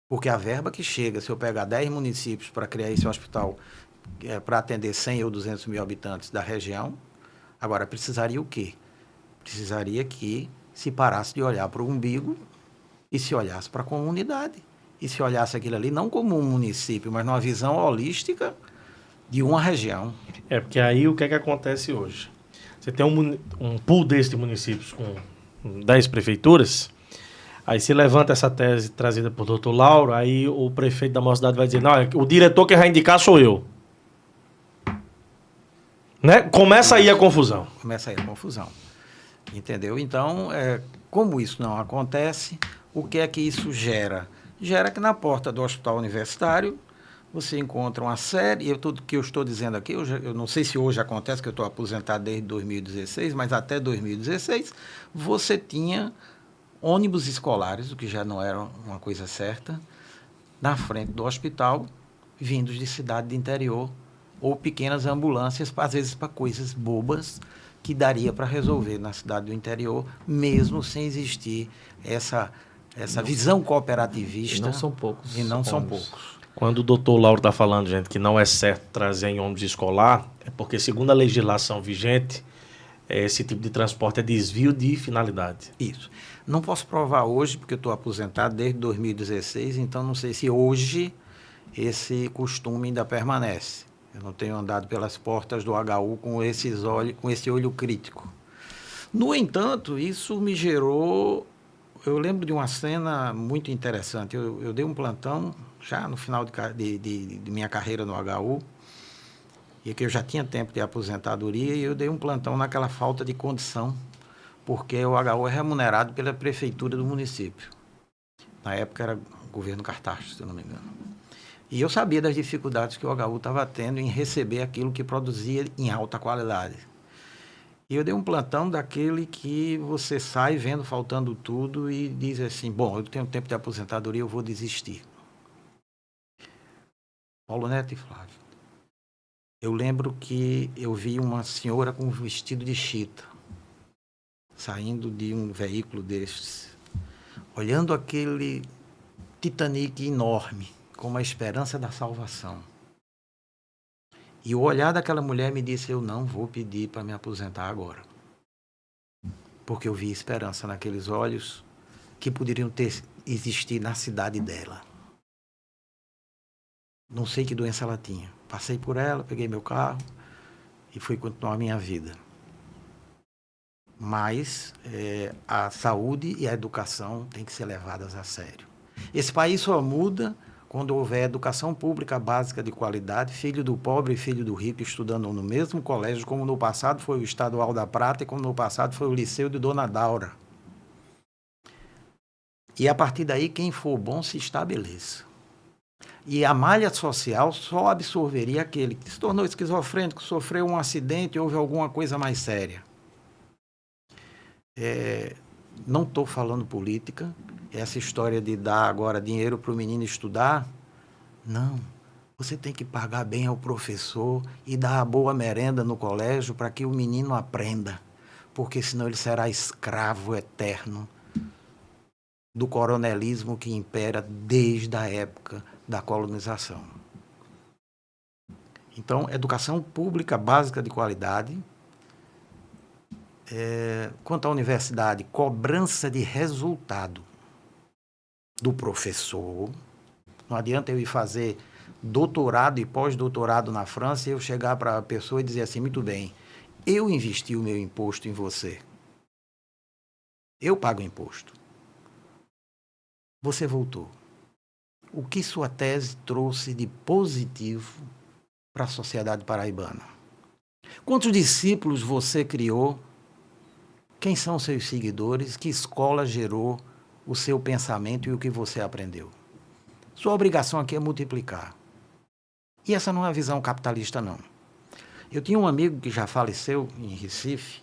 [SPEAKER 3] Porque a verba que chega, se eu pegar 10 municípios para criar esse hospital, para atender 100 ou 200 mil habitantes da região, agora precisaria o quê? Precisaria que se parasse de olhar para o umbigo e se olhasse para a comunidade. E se olhasse aquilo ali não como um município, mas numa visão holística de uma região.
[SPEAKER 1] Porque aí o que é que acontece hoje? Você tem um pool desse de municípios com 10 prefeituras, aí se levanta essa tese trazida por Dr. Lauro, aí o prefeito da nossa cidade vai dizer, não, o diretor que vai indicar sou eu. Né? Começa aí a confusão.
[SPEAKER 3] Começa aí a confusão. Entendeu? Então, como isso não acontece, o que é que isso gera? Gera que na porta do hospital universitário você encontra uma série, tudo que eu estou dizendo aqui, eu não sei se hoje acontece, que eu estou aposentado desde 2016, mas até 2016, você tinha ônibus escolares, o que já não era uma coisa certa, na frente do hospital, vindos de cidade de interior, ou pequenas ambulâncias, às vezes para coisas bobas, que daria para resolver na cidade do interior, mesmo sem existir essa visão cooperativista.
[SPEAKER 4] E não são poucos.
[SPEAKER 3] E não são poucos.
[SPEAKER 1] Quando o doutor Lauro está falando, gente, que não é certo trazer em ônibus escolar, é porque, segundo a legislação vigente, esse tipo de transporte é desvio de finalidade.
[SPEAKER 3] Isso. Não posso provar hoje, porque eu estou aposentado desde 2016, então não sei se hoje esse costume ainda permanece. Eu não tenho andado pelas portas do HU com esse olho crítico. No entanto, isso me gerou... Eu lembro de uma cena muito interessante. Eu dei um plantão, já no final de minha carreira no HU, e que eu já tinha tempo de aposentadoria, e eu dei um plantão naquela falta de condição, porque o HU é remunerado pela prefeitura do município. Na época era o governo Cartacho, se eu não me engano. E eu sabia das dificuldades que o HU estava tendo em receber aquilo que produzia em alta qualidade. E eu dei um plantão daquele que você sai vendo faltando tudo e diz assim, bom, eu tenho tempo de aposentadoria, eu vou desistir. Paulo Neto e Flávio. Eu lembro que eu vi uma senhora com um vestido de chita, saindo de um veículo destes, olhando aquele Titanic enorme, como a esperança da salvação. E o olhar daquela mulher me disse, eu não vou pedir para me aposentar agora. Porque eu vi esperança naqueles olhos que poderiam existir na cidade dela. Não sei que doença ela tinha. Passei por ela, peguei meu carro e fui continuar a minha vida. Mas a saúde e a educação têm que ser levadas a sério. Esse país só muda quando houver educação pública básica de qualidade, filho do pobre e filho do rico estudando no mesmo colégio, como no passado foi o Estadual da Prata e como no passado foi o Liceu de Dona Daura. E a partir daí, quem for bom se estabeleça. E a malha social só absorveria aquele que se tornou esquizofrênico, sofreu um acidente, houve alguma coisa mais séria. Não estou falando política, essa história de dar agora dinheiro para o menino estudar, não. Você tem que pagar bem ao professor e dar a boa merenda no colégio para que o menino aprenda, porque senão ele será escravo eterno do coronelismo que impera desde a época da colonização. Então, educação pública básica de qualidade. Quanto à universidade, cobrança de resultado do professor. Não adianta eu ir fazer doutorado e pós-doutorado na França e eu chegar para a pessoa e dizer assim, muito bem, eu investi o meu imposto em você. Eu pago o imposto. Você voltou. O que sua tese trouxe de positivo para a sociedade paraibana? Quantos discípulos você criou? Quem são seus seguidores? Que escola gerou o seu pensamento e o que você aprendeu? Sua obrigação aqui é multiplicar. E essa não é a visão capitalista, não. Eu tinha um amigo que já faleceu em Recife,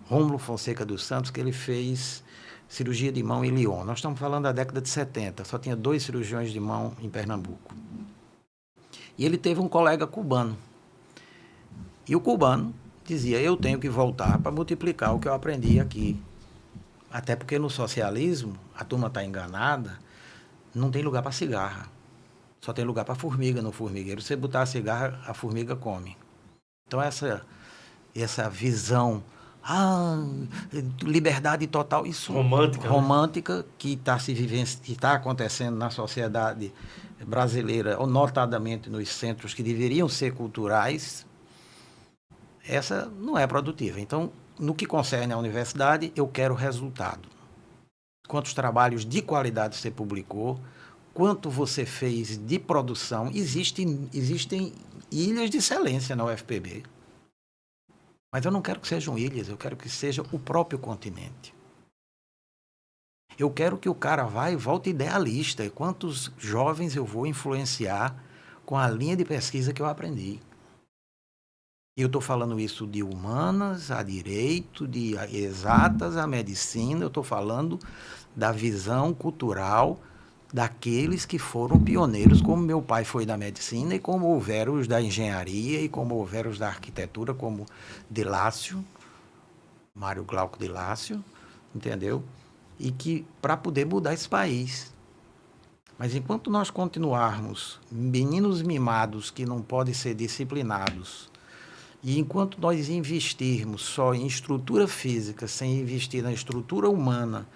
[SPEAKER 3] Rômulo Fonseca dos Santos, que ele fez cirurgia de mão em Lyon. Nós estamos falando da década de 70, só tinha 2 cirurgiões de mão em Pernambuco. E ele teve um colega cubano. E o cubano dizia, eu tenho que voltar para multiplicar o que eu aprendi aqui. Até porque no socialismo, a turma está enganada, não tem lugar para cigarra. Só tem lugar para formiga no formigueiro. Se você botar a cigarra, a formiga come. Então essa visão, liberdade total, isso romântica, né? Que está que está acontecendo na sociedade brasileira, notadamente nos centros que deveriam ser culturais, essa não é produtiva. Então, no que concerne à universidade, eu quero resultado. Quantos trabalhos de qualidade você publicou, quanto você fez de produção. Existem ilhas de excelência na UFPB. Mas eu não quero que sejam ilhas, eu quero que seja o próprio continente. Eu quero que o cara vá e volte idealista. E quantos jovens eu vou influenciar com a linha de pesquisa que eu aprendi. E eu estou falando isso de humanas, a direito, de exatas, a medicina. Eu estou falando da visão cultural daqueles que foram pioneiros, como meu pai foi da medicina, e como houveram os da engenharia, e como houveram os da arquitetura, como de Lácio, Mário Glauco de Lácio, entendeu? E que, para poder mudar esse país. Mas enquanto nós continuarmos meninos mimados que não podem ser disciplinados, e enquanto nós investirmos só em estrutura física, sem investir na estrutura humana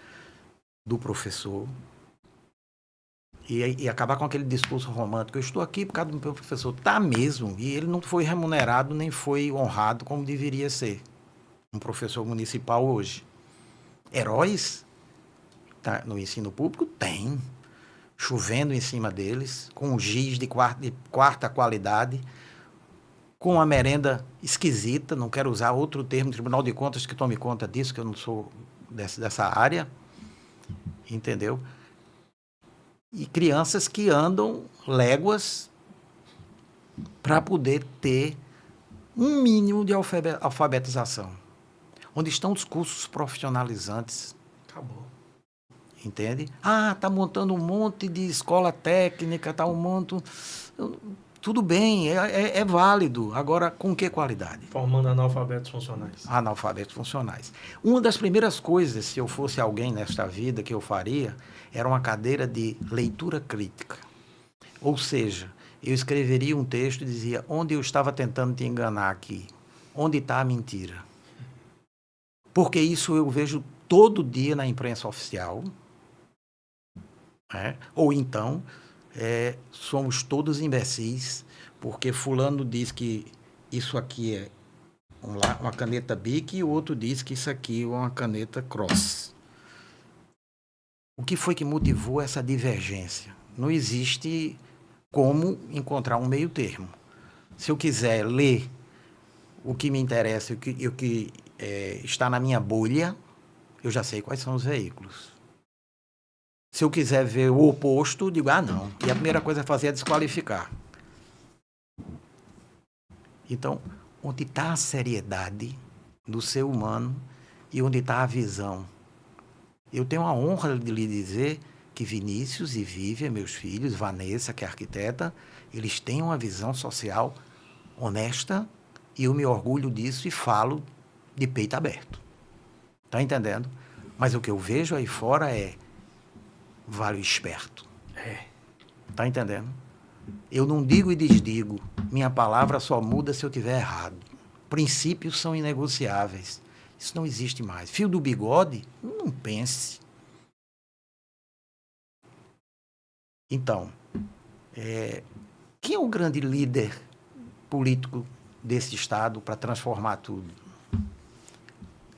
[SPEAKER 3] do professor, e acabar com aquele discurso romântico, eu estou aqui por causa do meu professor, tá mesmo, e ele não foi remunerado, nem foi honrado como deveria ser um professor municipal hoje. Heróis no ensino público? Tem. Chovendo em cima deles, com um giz de quarta qualidade, com uma merenda esquisita, não quero usar outro termo, Tribunal de Contas que tome conta disso, que eu não sou dessa área, entendeu? E crianças que andam léguas para poder ter um mínimo de alfabetização. Onde estão os cursos profissionalizantes?
[SPEAKER 1] Acabou.
[SPEAKER 3] Entende? Está montando um monte de escola técnica, está um monte... Tudo bem, é válido. Agora, com que qualidade?
[SPEAKER 1] Formando analfabetos funcionais.
[SPEAKER 3] Analfabetos funcionais. Uma das primeiras coisas, se eu fosse alguém nesta vida, que eu faria, era uma cadeira de leitura crítica. Ou seja, eu escreveria um texto e dizia, onde eu estava tentando te enganar aqui? Onde está a mentira? Porque isso eu vejo todo dia na imprensa oficial. Ou então... somos todos imbecis, porque fulano diz que isso aqui é uma caneta Bic e o outro diz que isso aqui é uma caneta Cross. O que foi que motivou essa divergência? Não existe como encontrar um meio termo. Se eu quiser ler o que me interessa e o que está na minha bolha, eu já sei quais são os veículos. Se eu quiser ver o oposto, digo, não. E a primeira coisa a fazer é desqualificar. Então, onde está a seriedade do ser humano e onde está a visão? Eu tenho a honra de lhe dizer que Vinícius e Vivian, meus filhos, Vanessa, que é arquiteta, eles têm uma visão social honesta e eu me orgulho disso e falo de peito aberto. Tá entendendo? Mas o que eu vejo aí fora vale o esperto. Tá entendendo? Eu não digo e desdigo. Minha palavra só muda se eu tiver errado. Princípios são inegociáveis. Isso não existe mais. Fio do bigode, não pense. Então, quem é o grande líder político desse Estado para transformar tudo?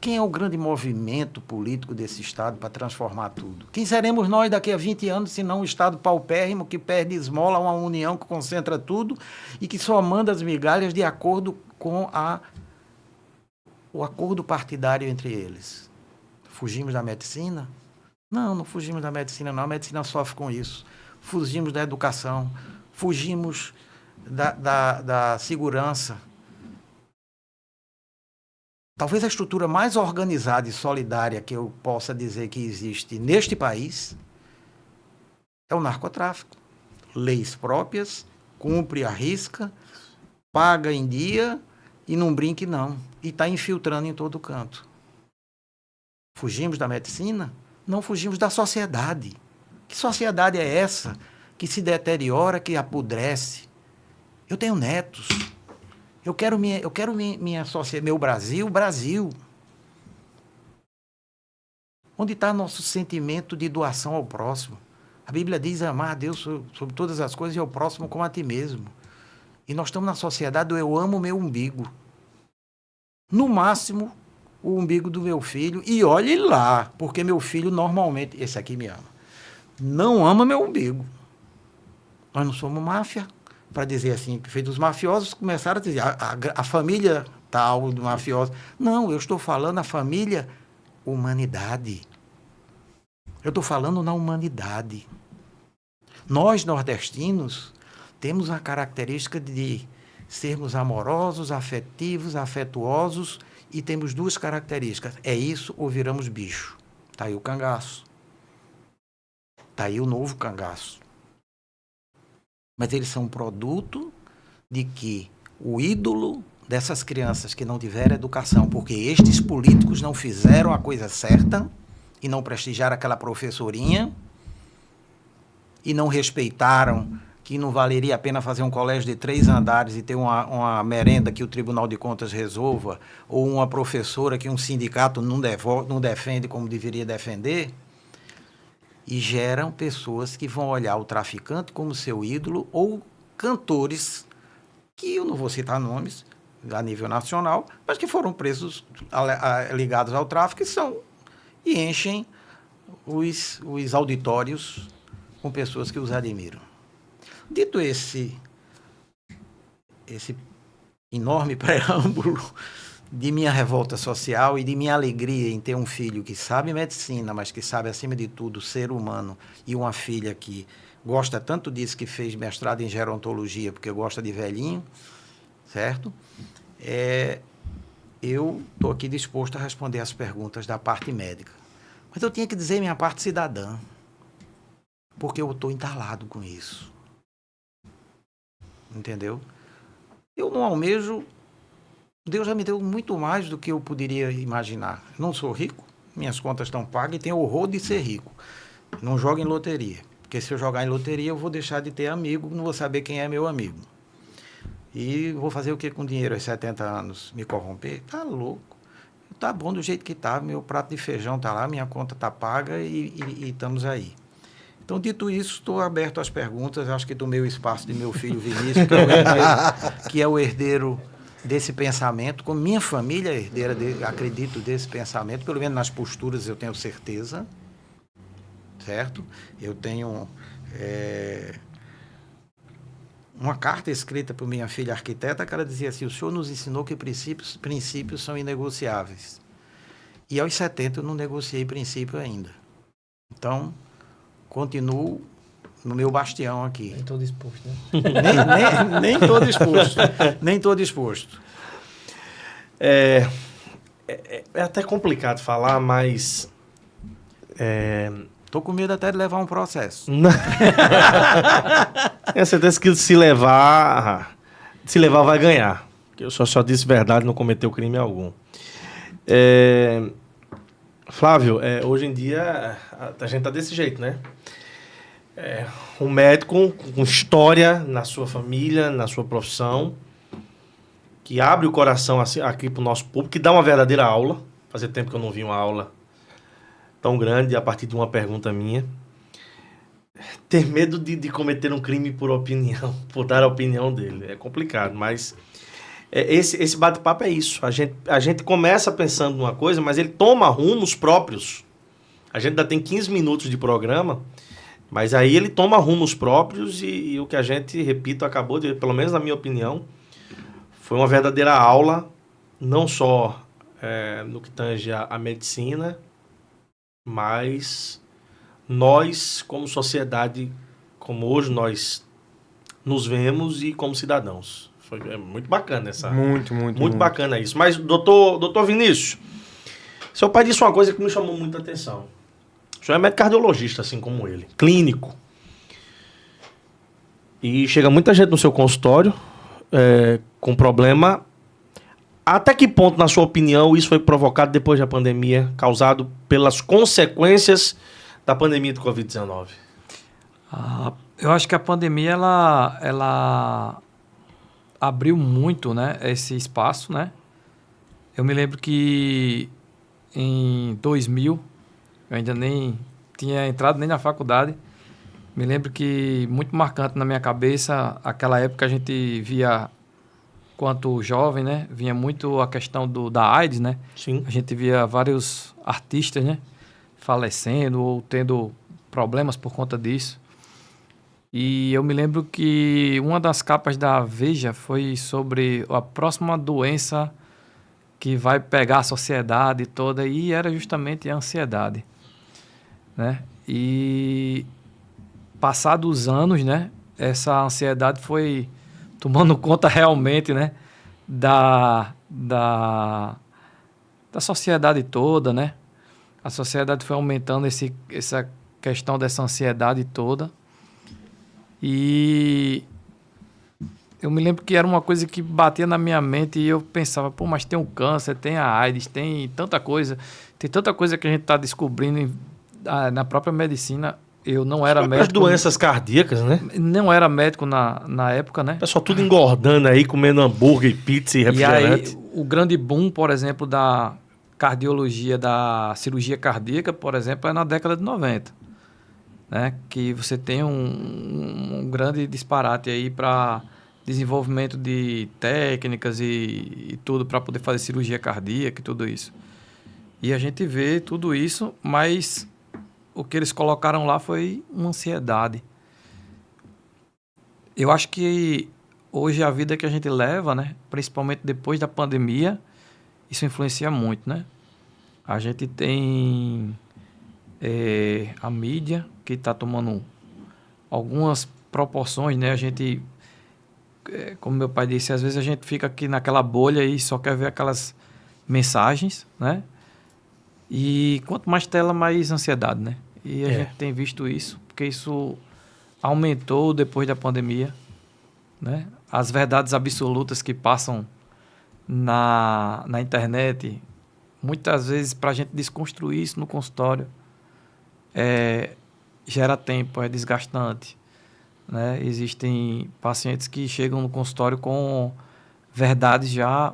[SPEAKER 3] Quem é o grande movimento político desse Estado para transformar tudo? Quem seremos nós daqui a 20 anos, se não um Estado paupérrimo que perde esmola, uma união que concentra tudo e que só manda as migalhas de acordo com o acordo partidário entre eles? Fugimos da medicina? Não fugimos da medicina, não. A medicina sofre com isso. Fugimos da educação, fugimos da segurança. Talvez a estrutura mais organizada e solidária que eu possa dizer que existe neste país é o narcotráfico. Leis próprias, cumpre a risca, paga em dia e não brinque não. E está infiltrando em todo canto. Fugimos da medicina? Não fugimos da sociedade. Que sociedade é essa que se deteriora, que apodrece? Eu tenho netos. Eu quero minha sociedade, meu Brasil. Onde está nosso sentimento de doação ao próximo? A Bíblia diz amar a Deus sobre todas as coisas e ao próximo como a ti mesmo. E nós estamos na sociedade do eu amo o meu umbigo. No máximo, o umbigo do meu filho. E olhe lá, porque meu filho normalmente, esse aqui me ama, não ama meu umbigo. Nós não somos máfia. Para dizer assim, que fez os mafiosos começaram a dizer a família tal do mafioso. Não, eu estou falando a família humanidade. Eu estou falando na humanidade. Nós, nordestinos, temos a característica de sermos amorosos, afetivos, afetuosos e temos duas características. É isso ou viramos bicho. Está aí o cangaço. Está aí o novo cangaço. Mas eles são produto de que o ídolo dessas crianças que não tiveram educação, porque estes políticos não fizeram a coisa certa e não prestigiaram aquela professorinha e não respeitaram que não valeria a pena fazer um colégio de 3 andares e ter uma merenda que o Tribunal de Contas resolva, ou uma professora que um sindicato não defende como deveria defender. E geram pessoas que vão olhar o traficante como seu ídolo ou cantores, que eu não vou citar nomes a nível nacional, mas que foram presos ligados ao tráfico e enchem os auditórios com pessoas que os admiram. Dito esse enorme preâmbulo de minha revolta social e de minha alegria em ter um filho que sabe medicina, mas que sabe, acima de tudo, ser humano, e uma filha que gosta tanto disso, que fez mestrado em gerontologia, porque gosta de velhinho, certo? Eu estou aqui disposto a responder as perguntas da parte médica. Mas eu tinha que dizer minha parte cidadã, porque eu estou entalado com isso. Entendeu? Eu não almejo... Deus já me deu muito mais do que eu poderia imaginar. Não sou rico, minhas contas estão pagas e tenho horror de ser rico. Não jogo em loteria, porque se eu jogar em loteria eu vou deixar de ter amigo, não vou saber quem é meu amigo. E vou fazer o que com dinheiro aos 70 anos? Me corromper? Tá louco. Tá bom do jeito que tá, meu prato de feijão tá lá, minha conta tá paga e estamos aí. Então, dito isso, estou aberto às perguntas. Acho que tomei o espaço de meu filho Vinícius, que é o herdeiro desse pensamento, como minha família é herdeira, acredito, desse pensamento, pelo menos nas posturas eu tenho certeza, certo? Eu tenho uma carta escrita por minha filha arquiteta, que ela dizia assim: o senhor nos ensinou que princípios são inegociáveis. E aos 70 eu não negociei princípio ainda. Então, continuo no meu bastião aqui.
[SPEAKER 4] Nem estou disposto, né?
[SPEAKER 3] Nem estou disposto. Nem estou disposto.
[SPEAKER 1] É até complicado falar, mas...
[SPEAKER 3] Estou com medo até de levar um processo.
[SPEAKER 1] Tenho certeza que se levar vai ganhar. Porque eu só disse verdade, não cometeu crime algum. Flávio, hoje em dia a gente tá desse jeito, né? Um médico com história na sua família, na sua profissão, que abre o coração assim, aqui pro nosso público, que dá uma verdadeira aula. Fazia tempo que eu não vi uma aula tão grande a partir de uma pergunta minha. Ter medo de cometer um crime por opinião, por dar a opinião dele. É complicado, mas esse bate-papo é isso. A gente começa pensando numa coisa, mas ele toma rumos próprios. A gente ainda tem 15 minutos de programa, mas aí ele toma rumos próprios e o que a gente, repito, acabou de, pelo menos na minha opinião, foi uma verdadeira aula, não só no que tange a medicina, mas nós, como sociedade, como hoje nós nos vemos e como cidadãos. Foi muito bacana essa... Muito bacana isso. Mas, doutor Vinícius, seu pai disse uma coisa que me chamou muita atenção. O senhor é médico cardiologista, assim como ele, clínico. E chega muita gente no seu consultório com problema. Até que ponto, na sua opinião, isso foi provocado depois da pandemia, causado pelas consequências da pandemia do Covid-19?
[SPEAKER 4] Eu acho que a pandemia ela abriu muito, né, esse espaço, né? Eu me lembro que em 2000, eu ainda nem tinha entrado nem na faculdade. Me lembro que muito marcante na minha cabeça, aquela época a gente via, quanto jovem, né, vinha muito a questão da AIDS, né?
[SPEAKER 1] Sim.
[SPEAKER 4] A gente via vários artistas, né, falecendo ou tendo problemas por conta disso. E eu me lembro que uma das capas da Veja foi sobre a próxima doença que vai pegar a sociedade toda, e era justamente a ansiedade, né? E passados os anos, né, essa ansiedade foi tomando conta realmente, né, da sociedade toda, né? A sociedade foi aumentando essa questão dessa ansiedade toda. E eu me lembro que era uma coisa que batia na minha mente e eu pensava, pô, mas tem o câncer, tem a AIDS, tem tanta coisa que a gente está descobrindo na própria medicina. Eu não era médico.
[SPEAKER 1] As doenças cardíacas, né?
[SPEAKER 4] Não era médico na época, né?
[SPEAKER 1] O pessoal tudo engordando aí, comendo hambúrguer, pizza e refrigerante.
[SPEAKER 4] E aí, o grande boom, por exemplo, da cardiologia, da cirurgia cardíaca, por exemplo, é na década de 90. Né? Que você tem um grande disparate aí para desenvolvimento de técnicas e tudo para poder fazer cirurgia cardíaca e tudo isso. E a gente vê tudo isso, mas o que eles colocaram lá foi uma ansiedade. Eu acho que hoje a vida que a gente leva, né, principalmente depois da pandemia, isso influencia muito, né? A gente tem a mídia que está tomando algumas proporções, né? A gente, como meu pai disse, às vezes a gente fica aqui naquela bolha e só quer ver aquelas mensagens, né? E quanto mais tela, mais ansiedade, né? E a gente tem visto isso, porque isso aumentou depois da pandemia, né? As verdades absolutas que passam na internet, muitas vezes, para a gente desconstruir isso no consultório, gera tempo, é desgastante, né? Existem pacientes que chegam no consultório com verdades já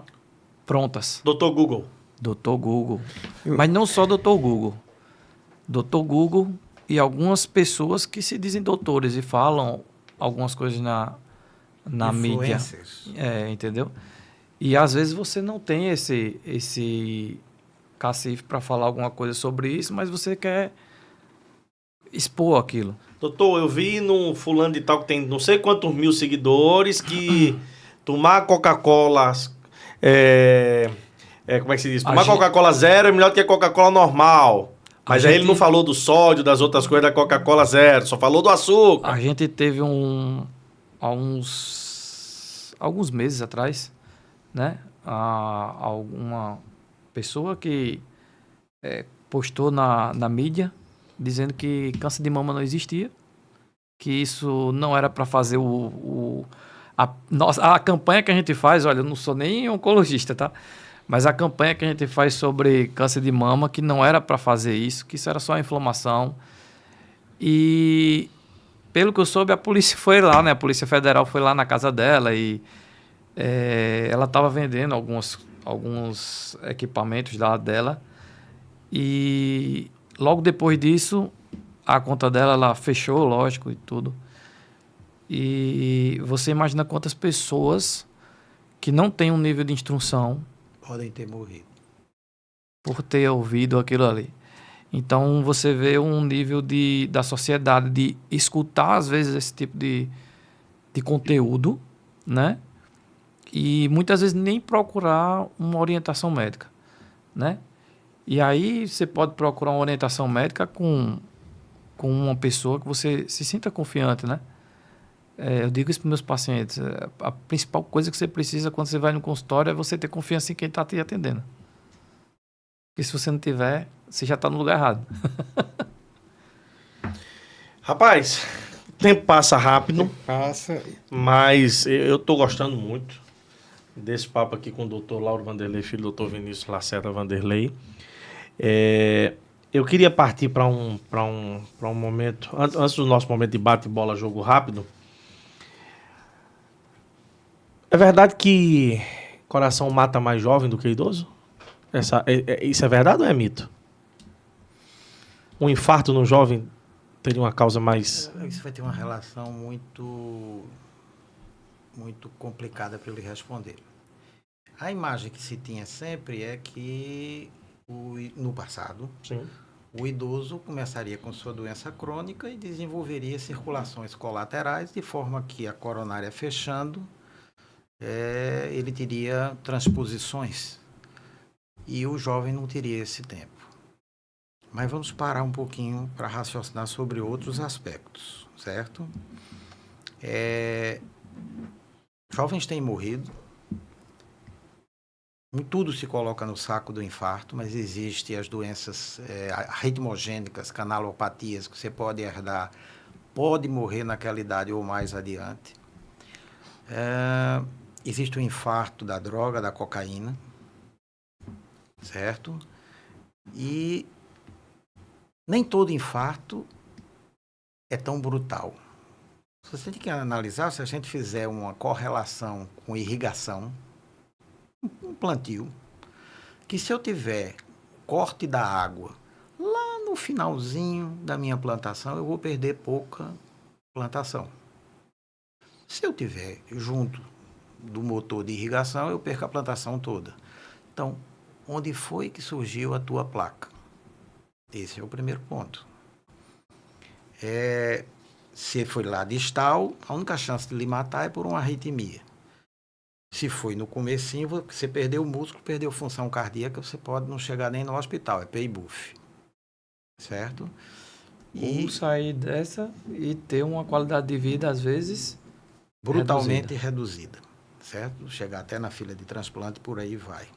[SPEAKER 4] prontas.
[SPEAKER 1] Doutor Google.
[SPEAKER 4] Doutor Google. Mas não só Doutor Google. Doutor Google e algumas pessoas que se dizem doutores e falam algumas coisas na mídia. Entendeu? E às vezes você não tem esse cacife para falar alguma coisa sobre isso, mas você quer expor aquilo.
[SPEAKER 1] Doutor, eu vi no fulano de tal que tem não sei quantos mil seguidores que tomar Coca-Cola... como é que se diz? Tomar Coca-Cola zero é melhor do que a Coca-Cola normal. Mas aí ele não falou do sódio, das outras coisas da Coca-Cola zero, só falou do açúcar.
[SPEAKER 4] A gente teve alguns meses atrás, né? Alguma pessoa que postou na mídia dizendo que câncer de mama não existia, que isso não era para fazer a campanha que a gente faz. Olha, eu não sou nem oncologista, tá? Mas a campanha que a gente faz sobre câncer de mama, que não era para fazer isso, que isso era só inflamação. E, pelo que eu soube, a polícia foi lá, né? A Polícia Federal foi lá na casa dela e ela estava vendendo alguns equipamentos lá dela. E logo depois disso, a conta dela ela fechou, lógico, e tudo. E você imagina quantas pessoas que não têm um nível de instrução
[SPEAKER 3] podem ter morrido
[SPEAKER 4] por ter ouvido aquilo ali. Então, você vê um nível da sociedade de escutar, às vezes, esse tipo de conteúdo, né? E muitas vezes nem procurar uma orientação médica, né? E aí você pode procurar uma orientação médica com uma pessoa que você se sinta confiante, né? Eu digo isso para meus pacientes. A principal coisa que você precisa quando você vai no consultório é você ter confiança em quem está te atendendo. Porque se você não tiver, você já está no lugar errado.
[SPEAKER 1] Rapaz, o tempo passa rápido.
[SPEAKER 2] Passa.
[SPEAKER 1] Mas eu estou gostando muito desse papo aqui com o doutor Lauro Vanderlei, filho do doutor Vinícius Lacerda Vanderlei. Eu queria partir para um momento, antes do nosso momento de bate-bola, jogo rápido. É verdade que coração mata mais jovem do que idoso? Isso é verdade ou é mito? Um infarto no jovem teria uma causa mais...
[SPEAKER 3] Isso vai ter uma relação muito complicada para ele responder. A imagem que se tinha sempre é que, no passado,
[SPEAKER 1] Sim,
[SPEAKER 3] o idoso começaria com sua doença crônica e desenvolveria circulações colaterais, de forma que a coronária fechando, ele teria transposições e o jovem não teria esse tempo. Mas vamos parar um pouquinho para raciocinar sobre outros aspectos, certo? Jovens têm morrido, tudo se coloca no saco do infarto, mas existem as doenças arritmogênicas, canalopatias, que você pode herdar, pode morrer naquela idade ou mais adiante. Existe o infarto da droga, da cocaína, certo? E nem todo infarto é tão brutal. Você tem que analisar, se a gente fizer uma correlação com irrigação, um plantio, que se eu tiver corte da água lá no finalzinho da minha plantação, eu vou perder pouca plantação. Se eu tiver junto do motor de irrigação, eu perco a plantação toda. Então, onde foi que surgiu a tua placa? Esse é o primeiro ponto. Se foi lá distal, a única chance de lhe matar é por uma arritmia. Se foi no comecinho, você perdeu o músculo, perdeu função cardíaca, você pode não chegar nem no hospital, é pay-buff. Certo?
[SPEAKER 4] Ou sair dessa e ter uma qualidade de vida, às vezes,
[SPEAKER 3] brutalmente reduzida. Certo? Chegar até na fila de transplante, por aí vai.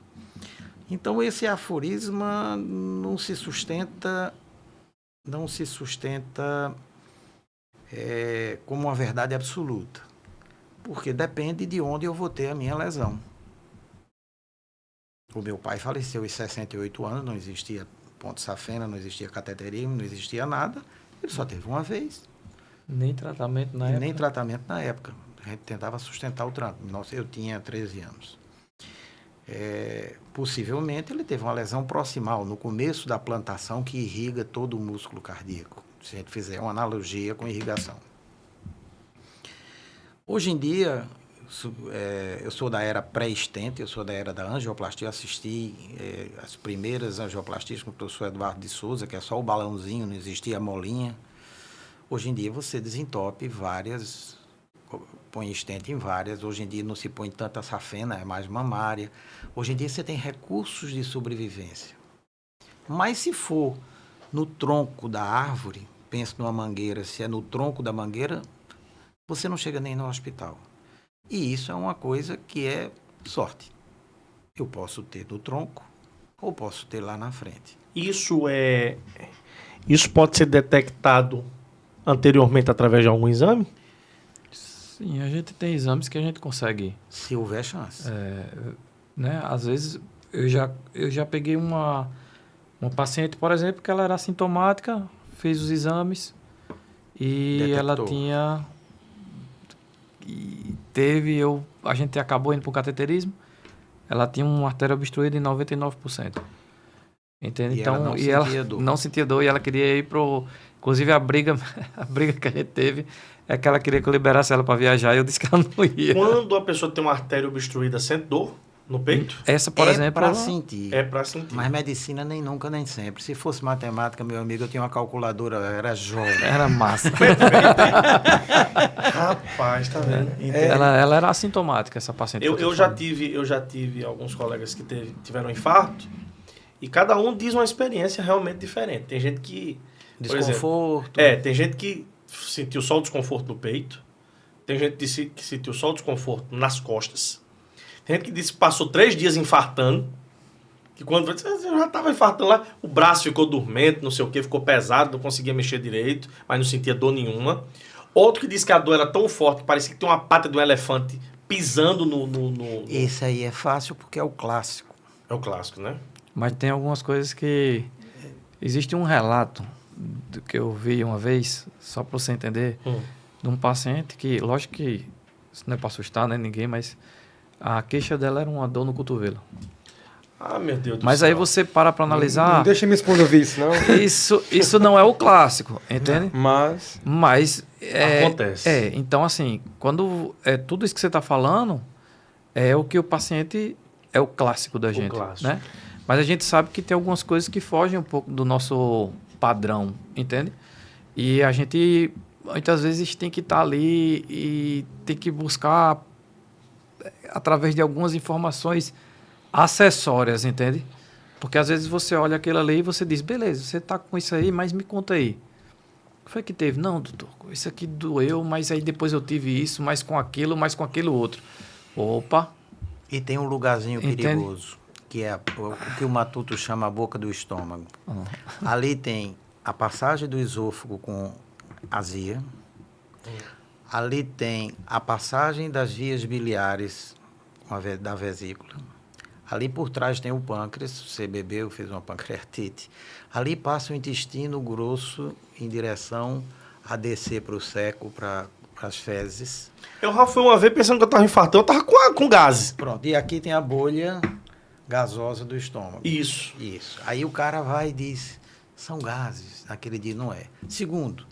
[SPEAKER 3] Então, esse aforisma não se sustenta como uma verdade absoluta, porque depende de onde eu vou ter a minha lesão. O meu pai faleceu aos 68 anos, não existia ponte safena, não existia cateterismo, não existia nada, ele só teve uma vez.
[SPEAKER 4] Nem tratamento na época?
[SPEAKER 3] Nem tratamento na época. A gente tentava sustentar o trato. Eu tinha 13 anos. Possivelmente ele teve uma lesão proximal no começo da plantação que irriga todo o músculo cardíaco, se a gente fizer uma analogia com irrigação. Hoje em dia, eu sou da era pré-estente, eu sou da era da angioplastia, eu assisti as primeiras angioplastias com o professor Eduardo de Souza, que é só o balãozinho, não existia a molinha. Hoje em dia você desentope várias, põe stent em várias. Hoje em dia não se põe tanta safena, é mais mamária. Hoje em dia você tem recursos de sobrevivência. Mas se for no tronco da árvore, pense numa mangueira, se é no tronco da mangueira, você não chega nem no hospital. E isso é uma coisa que é sorte. Eu posso ter no tronco ou posso ter lá na frente.
[SPEAKER 1] Isso pode ser detectado anteriormente através de algum exame?
[SPEAKER 4] Sim, a gente tem exames que a gente consegue,
[SPEAKER 3] Se houver chance.
[SPEAKER 4] né? Às vezes, eu já peguei uma paciente, por exemplo, que ela era assintomática, fez os exames e
[SPEAKER 3] Detectou.
[SPEAKER 4] ela tinha... E a gente acabou indo para o cateterismo, ela tinha uma artéria obstruída em 99%. Entende?
[SPEAKER 3] E
[SPEAKER 4] Então,
[SPEAKER 3] ela não
[SPEAKER 4] e ela
[SPEAKER 3] sentia dor.
[SPEAKER 4] não sentia dor e ela queria ir pro... Inclusive, a briga que a gente teve é que ela queria que eu liberasse ela para viajar e eu disse que ela não ia.
[SPEAKER 1] Quando a pessoa tem uma artéria obstruída, sente dor no peito?
[SPEAKER 4] Essa, por exemplo,
[SPEAKER 3] para
[SPEAKER 4] ela-
[SPEAKER 3] sentir.
[SPEAKER 1] É para sentir.
[SPEAKER 3] Mas medicina nem nunca, nem sempre. Se fosse matemática, meu amigo, eu tinha uma calculadora, era jovem.
[SPEAKER 4] era massa.
[SPEAKER 1] Rapaz, tá vendo?
[SPEAKER 4] Ela era assintomática, essa paciente. que
[SPEAKER 1] Eu
[SPEAKER 4] tô
[SPEAKER 1] já
[SPEAKER 4] falando.
[SPEAKER 1] tive alguns colegas que tiveram infarto e cada um diz uma experiência realmente diferente. Tem gente que... por exemplo,
[SPEAKER 3] Desconforto.
[SPEAKER 1] tem gente que sentiu só o desconforto no peito. Tem gente que sentiu só o desconforto nas costas. Tem gente que disse que passou 3 dias infartando. Que quando você já estava infartando lá, o braço ficou dormente, não sei o que, ficou pesado, não conseguia mexer direito, mas não sentia dor nenhuma. Outro que disse que a dor era tão forte que parecia que tem uma pata de um elefante pisando no...
[SPEAKER 3] Esse aí é fácil porque é o clássico.
[SPEAKER 1] É o clássico, né?
[SPEAKER 4] Mas tem algumas coisas que... Existe um relato do que eu vi uma vez, só para você entender, de um paciente que, lógico que isso não é para assustar, né, ninguém, mas a queixa dela era uma dor no cotovelo.
[SPEAKER 1] Ah, meu Deus do
[SPEAKER 4] Mas
[SPEAKER 1] céu.
[SPEAKER 4] aí você para analisar,
[SPEAKER 2] Não deixa me responder ouvir isso, não.
[SPEAKER 4] isso não é o clássico, entende?
[SPEAKER 2] Mas
[SPEAKER 1] Acontece.
[SPEAKER 4] Então assim, quando tudo isso que você está falando é o que o paciente é o clássico da gente,
[SPEAKER 1] clássico.
[SPEAKER 4] né? Mas a gente sabe que tem algumas coisas que fogem um pouco do nosso padrão, entende? E a gente muitas vezes tem que estar ali e tem que buscar através de algumas informações acessórias, entende? Porque às vezes você olha aquilo ali e você diz, beleza, você está com isso aí, mas me conta aí. O que foi que teve? Não, doutor, isso aqui doeu, mas aí depois eu tive isso, mais com aquilo outro. Opa!
[SPEAKER 3] E tem um lugarzinho
[SPEAKER 4] Entende?
[SPEAKER 3] perigoso, que é o que o matuto chama a boca do estômago. Ali tem a passagem do esôfago com azia. Ali tem a passagem das vias biliares da vesícula. Ali por trás tem o pâncreas, você bebeu, fez uma pancreatite. Ali passa o intestino grosso em direção a descer para o seco, para as fezes.
[SPEAKER 1] Eu já fui uma vez pensando que eu estava infartando, eu estava com gases.
[SPEAKER 3] Pronto, e aqui tem a bolha gasosa do estômago.
[SPEAKER 1] Isso.
[SPEAKER 3] Isso. Aí o cara vai e diz, são gases. Naquele dia não é. Segundo,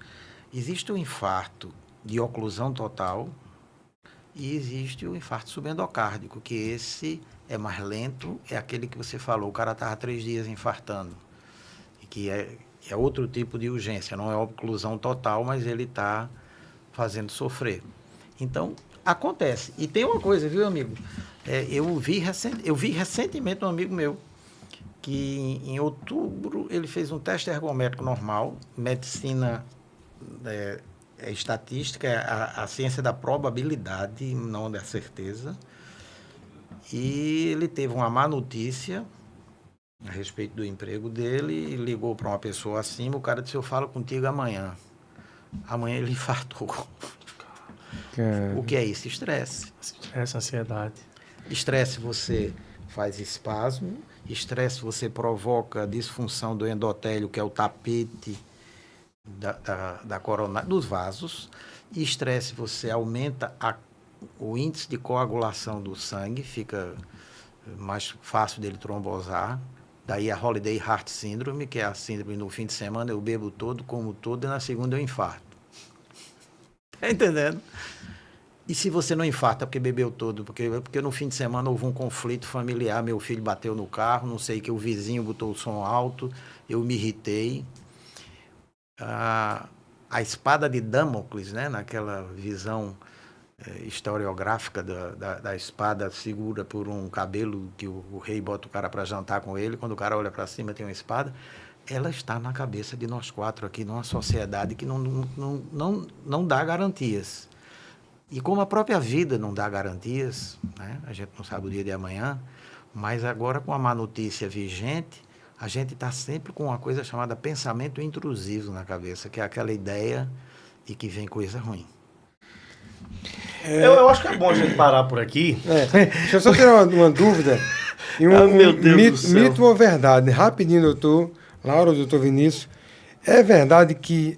[SPEAKER 3] existe o infarto de oclusão total e existe o infarto subendocárdico, que esse é mais lento, é aquele que você falou, o cara estava 3 dias infartando, que é outro tipo de urgência, não é oclusão total, mas ele está fazendo sofrer. Então, acontece. E tem uma coisa, viu, amigo? Eu vi recentemente um amigo meu, que em outubro ele fez um teste ergométrico normal, medicina estatística, a ciência da probabilidade, não da certeza. E ele teve uma má notícia a respeito do emprego dele, ligou para uma pessoa acima, o cara disse, eu falo contigo amanhã. Amanhã ele infartou. O que é isso? Estresse.
[SPEAKER 1] Essa ansiedade.
[SPEAKER 3] Estresse você faz espasmo, estresse você provoca disfunção do endotélio, que é o tapete da coronária, dos vasos, e estresse você aumenta o índice de coagulação do sangue, fica mais fácil dele trombosar. Daí a Holiday Heart Syndrome, que é a síndrome no fim de semana, eu bebo todo, como todo, e na segunda eu infarto. Tá entendendo? E se você não infarta porque bebeu todo? Porque no fim de semana houve um conflito familiar, meu filho bateu no carro, não sei que o vizinho botou o som alto, eu me irritei. a espada de Damocles, né? Naquela visão historiográfica da espada segura por um cabelo que o rei bota o cara para jantar com ele, quando o cara olha para cima tem uma espada, ela está na cabeça de nós 4 aqui, numa sociedade que não dá garantias. E como a própria vida não dá garantias, né? A gente não sabe o dia de amanhã, mas agora com a má notícia vigente, a gente está sempre com uma coisa chamada pensamento intrusivo na cabeça, que é aquela ideia de que vem coisa ruim.
[SPEAKER 1] Eu acho que é bom a gente parar por aqui.
[SPEAKER 2] Deixa eu só ter uma dúvida. E
[SPEAKER 1] meu Deus do céu.
[SPEAKER 2] mito ou verdade? Rapidinho, doutor Laura, doutor Vinícius. É verdade que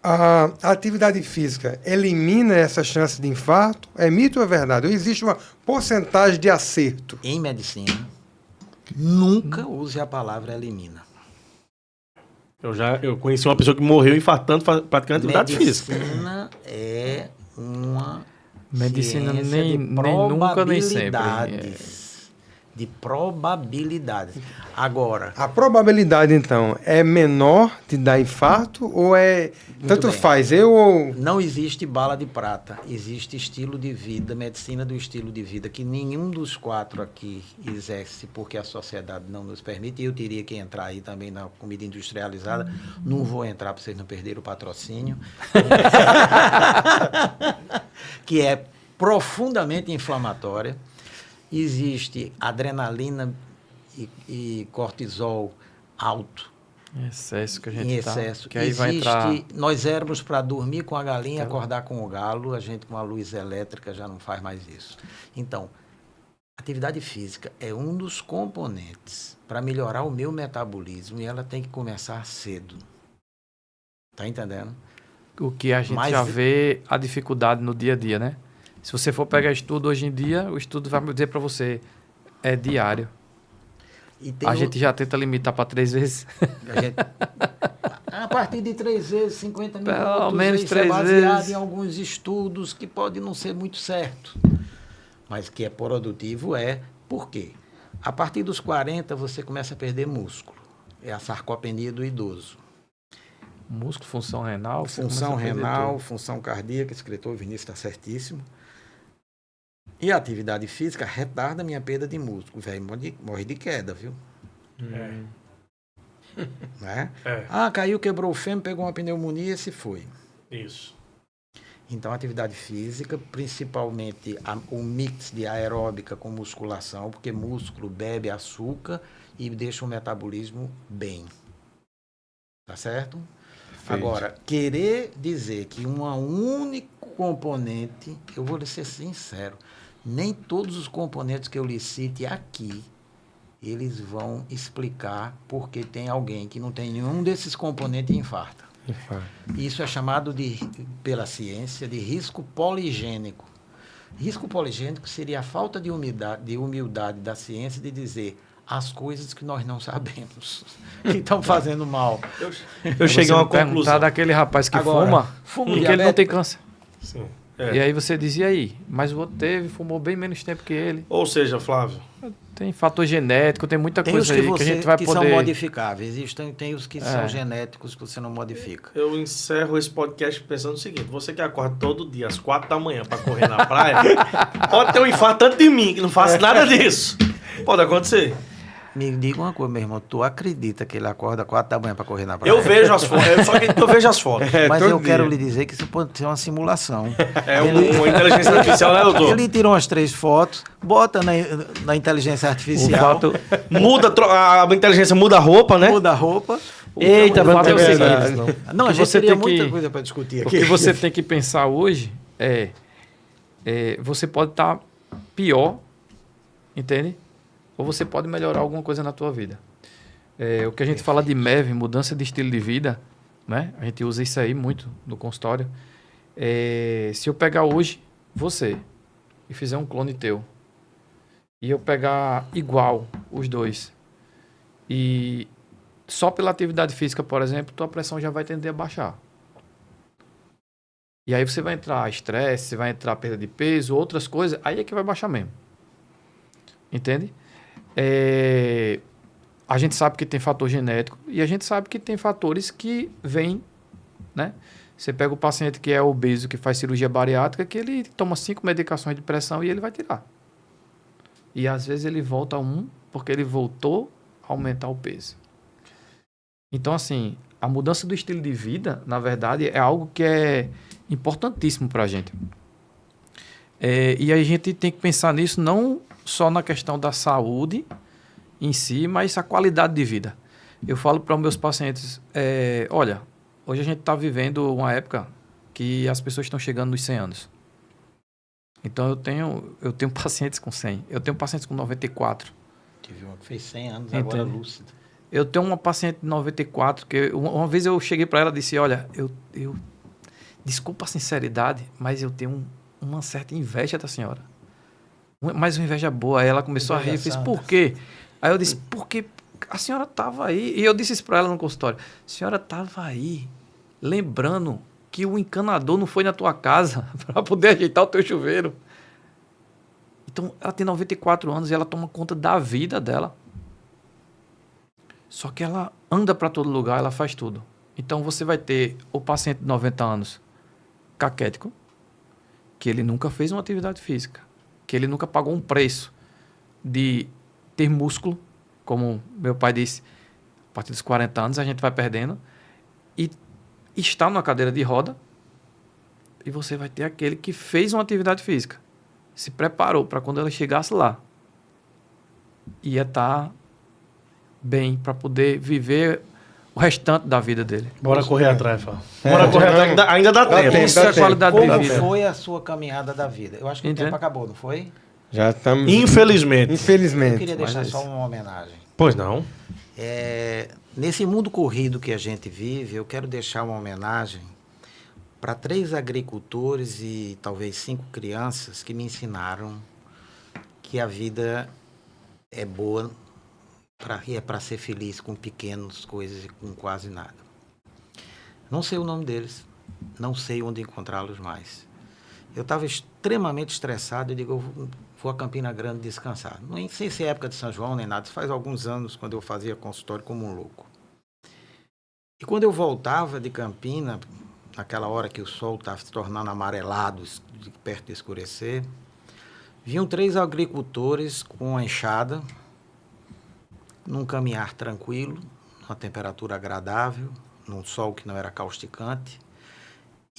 [SPEAKER 2] a atividade física elimina essa chance de infarto? É mito ou é verdade? Ou existe uma porcentagem de acerto?
[SPEAKER 3] Em medicina, nunca use a palavra elimina.
[SPEAKER 1] Eu conheci uma pessoa que morreu infartando praticando atividade física.
[SPEAKER 3] Medicina é uma
[SPEAKER 4] Medicina
[SPEAKER 3] ciência
[SPEAKER 4] nem
[SPEAKER 3] de
[SPEAKER 4] nunca nem sempre.
[SPEAKER 3] probabilidades. De probabilidades. Agora,
[SPEAKER 2] A probabilidade, então, é menor de dar infarto ou é... Tanto
[SPEAKER 3] bem.
[SPEAKER 2] faz, eu ou...
[SPEAKER 3] não existe bala de prata, existe estilo de vida, medicina do estilo de vida, que nenhum dos 4 aqui exerce, porque a sociedade não nos permite, e eu teria que entrar aí também na comida industrializada, não vou entrar para vocês não perderem o patrocínio, que é profundamente inflamatória, existe adrenalina e cortisol alto,
[SPEAKER 4] Em excesso que a gente
[SPEAKER 3] em
[SPEAKER 4] tá,
[SPEAKER 3] excesso.
[SPEAKER 4] que aí
[SPEAKER 3] Existe,
[SPEAKER 4] vai entrar...
[SPEAKER 3] nós éramos para dormir com a galinha, acordar com o galo, a gente com a luz elétrica já não faz mais isso. Então, atividade física é um dos componentes para melhorar o meu metabolismo e ela tem que começar cedo. Tá entendendo?
[SPEAKER 4] O que a gente
[SPEAKER 3] Mas-
[SPEAKER 4] já vê a dificuldade no dia a dia, né? Se você for pegar estudo hoje em dia, o estudo vai dizer para você, é diário.
[SPEAKER 3] E tem
[SPEAKER 4] A
[SPEAKER 3] o-
[SPEAKER 4] gente já tenta limitar para 3 vezes.
[SPEAKER 3] a gente- a partir de 3 vezes, 50 minutos,
[SPEAKER 4] Pelo menos
[SPEAKER 3] isso
[SPEAKER 4] 3
[SPEAKER 3] é baseado
[SPEAKER 4] vezes.
[SPEAKER 3] em alguns estudos que podem não ser muito certo, mas que é produtivo por quê? A partir dos 40 você começa a perder músculo. É a sarcopenia do idoso.
[SPEAKER 4] Músculo, função renal. você
[SPEAKER 3] Função
[SPEAKER 4] começa a perder
[SPEAKER 3] renal,
[SPEAKER 4] tudo.
[SPEAKER 3] função cardíaca, escritor Vinícius está certíssimo. E a atividade física retarda a minha perda de músculo. O velho morre de queda, viu? Né? Caiu, quebrou o fêmur, pegou uma pneumonia e se foi.
[SPEAKER 1] Isso.
[SPEAKER 3] Então, a atividade física, principalmente o mix de aeróbica com musculação, porque músculo bebe açúcar e deixa o metabolismo bem. Tá certo? Agora, querer dizer que um único componente, eu vou lhe ser sincero, nem todos os componentes que eu lhe cite aqui, eles vão explicar porque tem alguém que não tem nenhum desses componentes e infarta. Isso é chamado pela ciência de risco poligênico. Risco poligênico seria a falta de humildade da ciência de dizer as coisas que nós não sabemos, que estão fazendo mal.
[SPEAKER 1] Eu cheguei a uma
[SPEAKER 4] Perguntar
[SPEAKER 1] conclusão.
[SPEAKER 4] daquele rapaz que
[SPEAKER 3] Agora,
[SPEAKER 4] fuma e que ele não tem câncer.
[SPEAKER 1] Sim.
[SPEAKER 4] E aí você dizia aí, mas o outro fumou bem menos tempo que ele.
[SPEAKER 1] Ou seja, Flávio,
[SPEAKER 4] Tem fator genético, tem muita
[SPEAKER 3] Tem os
[SPEAKER 4] coisa
[SPEAKER 3] que,
[SPEAKER 4] aí que a gente vai
[SPEAKER 3] são
[SPEAKER 4] poder...
[SPEAKER 3] modificáveis, tem os que são genéticos que você não modifica.
[SPEAKER 1] eu encerro esse podcast pensando o seguinte: você que acorda todo dia às 4 da manhã para correr na praia, pode ter um infarto tanto de mim, que não faço nada disso. Pode acontecer.
[SPEAKER 3] Me diga uma coisa, meu irmão, tu acredita que ele acorda 4 da manhã para correr na praia?
[SPEAKER 1] Eu vejo as fotos, eu só acredito que eu vejo as fotos.
[SPEAKER 3] Mas
[SPEAKER 2] todo
[SPEAKER 3] eu quero
[SPEAKER 2] dia.
[SPEAKER 3] lhe dizer que isso pode ser uma simulação.
[SPEAKER 1] É uma inteligência artificial, né, doutor?
[SPEAKER 3] Ele tirou umas 3 fotos, bota na inteligência
[SPEAKER 4] O
[SPEAKER 3] artificial,
[SPEAKER 4] fato...
[SPEAKER 1] Muda, a inteligência muda a roupa, né?
[SPEAKER 3] muda a roupa.
[SPEAKER 1] Eita,
[SPEAKER 4] o fato é o
[SPEAKER 1] verdade.
[SPEAKER 4] seguinte,
[SPEAKER 3] Não, a
[SPEAKER 4] que
[SPEAKER 3] gente
[SPEAKER 4] você
[SPEAKER 3] teria
[SPEAKER 4] tem
[SPEAKER 3] muita
[SPEAKER 4] que-
[SPEAKER 3] coisa para discutir
[SPEAKER 4] O
[SPEAKER 3] aqui.
[SPEAKER 4] que você tem que pensar hoje você pode estar pior, entende? Ou você pode melhorar alguma coisa na tua vida. O que a gente fala de MEV, mudança de estilo de vida, né? A gente usa isso aí muito no consultório. Se eu pegar hoje você e fizer um clone teu, e eu pegar igual os dois, e só pela atividade física, por exemplo, tua pressão já vai tender a baixar. E aí você vai entrar estresse, você vai entrar perda de peso, outras coisas, aí é que vai baixar mesmo. Entende? A gente sabe que tem fator genético e a gente sabe que tem fatores que vêm, né? Você pega o paciente que é obeso, que faz cirurgia bariátrica, que ele toma 5 medicações de pressão e ele vai tirar. E às vezes ele volta a 1 porque ele voltou a aumentar o peso. Então, assim, a mudança do estilo de vida, na verdade, é algo que é importantíssimo para a gente. E a gente tem que pensar nisso não só na questão da saúde em si, mas a qualidade de vida. Eu falo para os meus pacientes, olha, hoje a gente está vivendo uma época que as pessoas estão chegando nos 100 anos. Então, eu tenho pacientes com 100, eu tenho pacientes com 94.
[SPEAKER 3] Tive uma que fez 100 anos,
[SPEAKER 4] Entende?
[SPEAKER 3] agora lúcida.
[SPEAKER 4] Eu tenho uma paciente de 94, que uma vez eu cheguei para ela e disse, olha, eu desculpa a sinceridade, mas eu tenho uma certa inveja da senhora. Mas uma inveja boa. Aí ela começou a rir e fez, por quê? Aí eu disse, porque a senhora estava aí. E eu disse isso para ela no consultório. A senhora estava aí, lembrando que o encanador não foi na tua casa para poder ajeitar o teu chuveiro. Então, ela tem 94 anos e ela toma conta da vida dela. Só que ela anda para todo lugar, ela faz tudo. Então, você vai ter o paciente de 90 anos caquético, que ele nunca fez uma atividade física, que ele nunca pagou um preço de ter músculo, como meu pai disse, a partir dos 40 anos a gente vai perdendo, e está numa cadeira de roda, e você vai ter aquele que fez uma atividade física, se preparou para quando ela chegasse lá, ia estar bem para poder viver o restante da vida dele.
[SPEAKER 1] Bora correr atrás, Fábio. Bora correr atrás, ainda dá tempo.
[SPEAKER 4] Isso é qualidade de
[SPEAKER 3] Como
[SPEAKER 4] vida.
[SPEAKER 3] foi a sua caminhada da vida? Eu acho que
[SPEAKER 4] Entende?
[SPEAKER 3] o tempo acabou, não foi?
[SPEAKER 2] Já estamos...
[SPEAKER 1] Infelizmente.
[SPEAKER 3] Eu
[SPEAKER 2] Infelizmente.
[SPEAKER 3] queria deixar
[SPEAKER 4] Mas-
[SPEAKER 3] só uma homenagem.
[SPEAKER 1] Pois não.
[SPEAKER 3] Nesse mundo corrido que a gente vive, eu quero deixar uma homenagem para 3 agricultores e talvez 5 crianças que me ensinaram que a vida é boa e é para ser feliz com pequenas coisas e com quase nada. Não sei o nome deles, não sei onde encontrá-los mais. Eu estava extremamente estressado e digo, eu vou a Campina Grande descansar. Não sei se é época de São João nem nada, isso faz alguns anos quando eu fazia consultório como um louco. E quando eu voltava de Campina, naquela hora que o sol estava se tornando amarelado, perto de escurecer, vinham 3 agricultores com uma enxada, num caminhar tranquilo, numa temperatura agradável, num sol que não era causticante,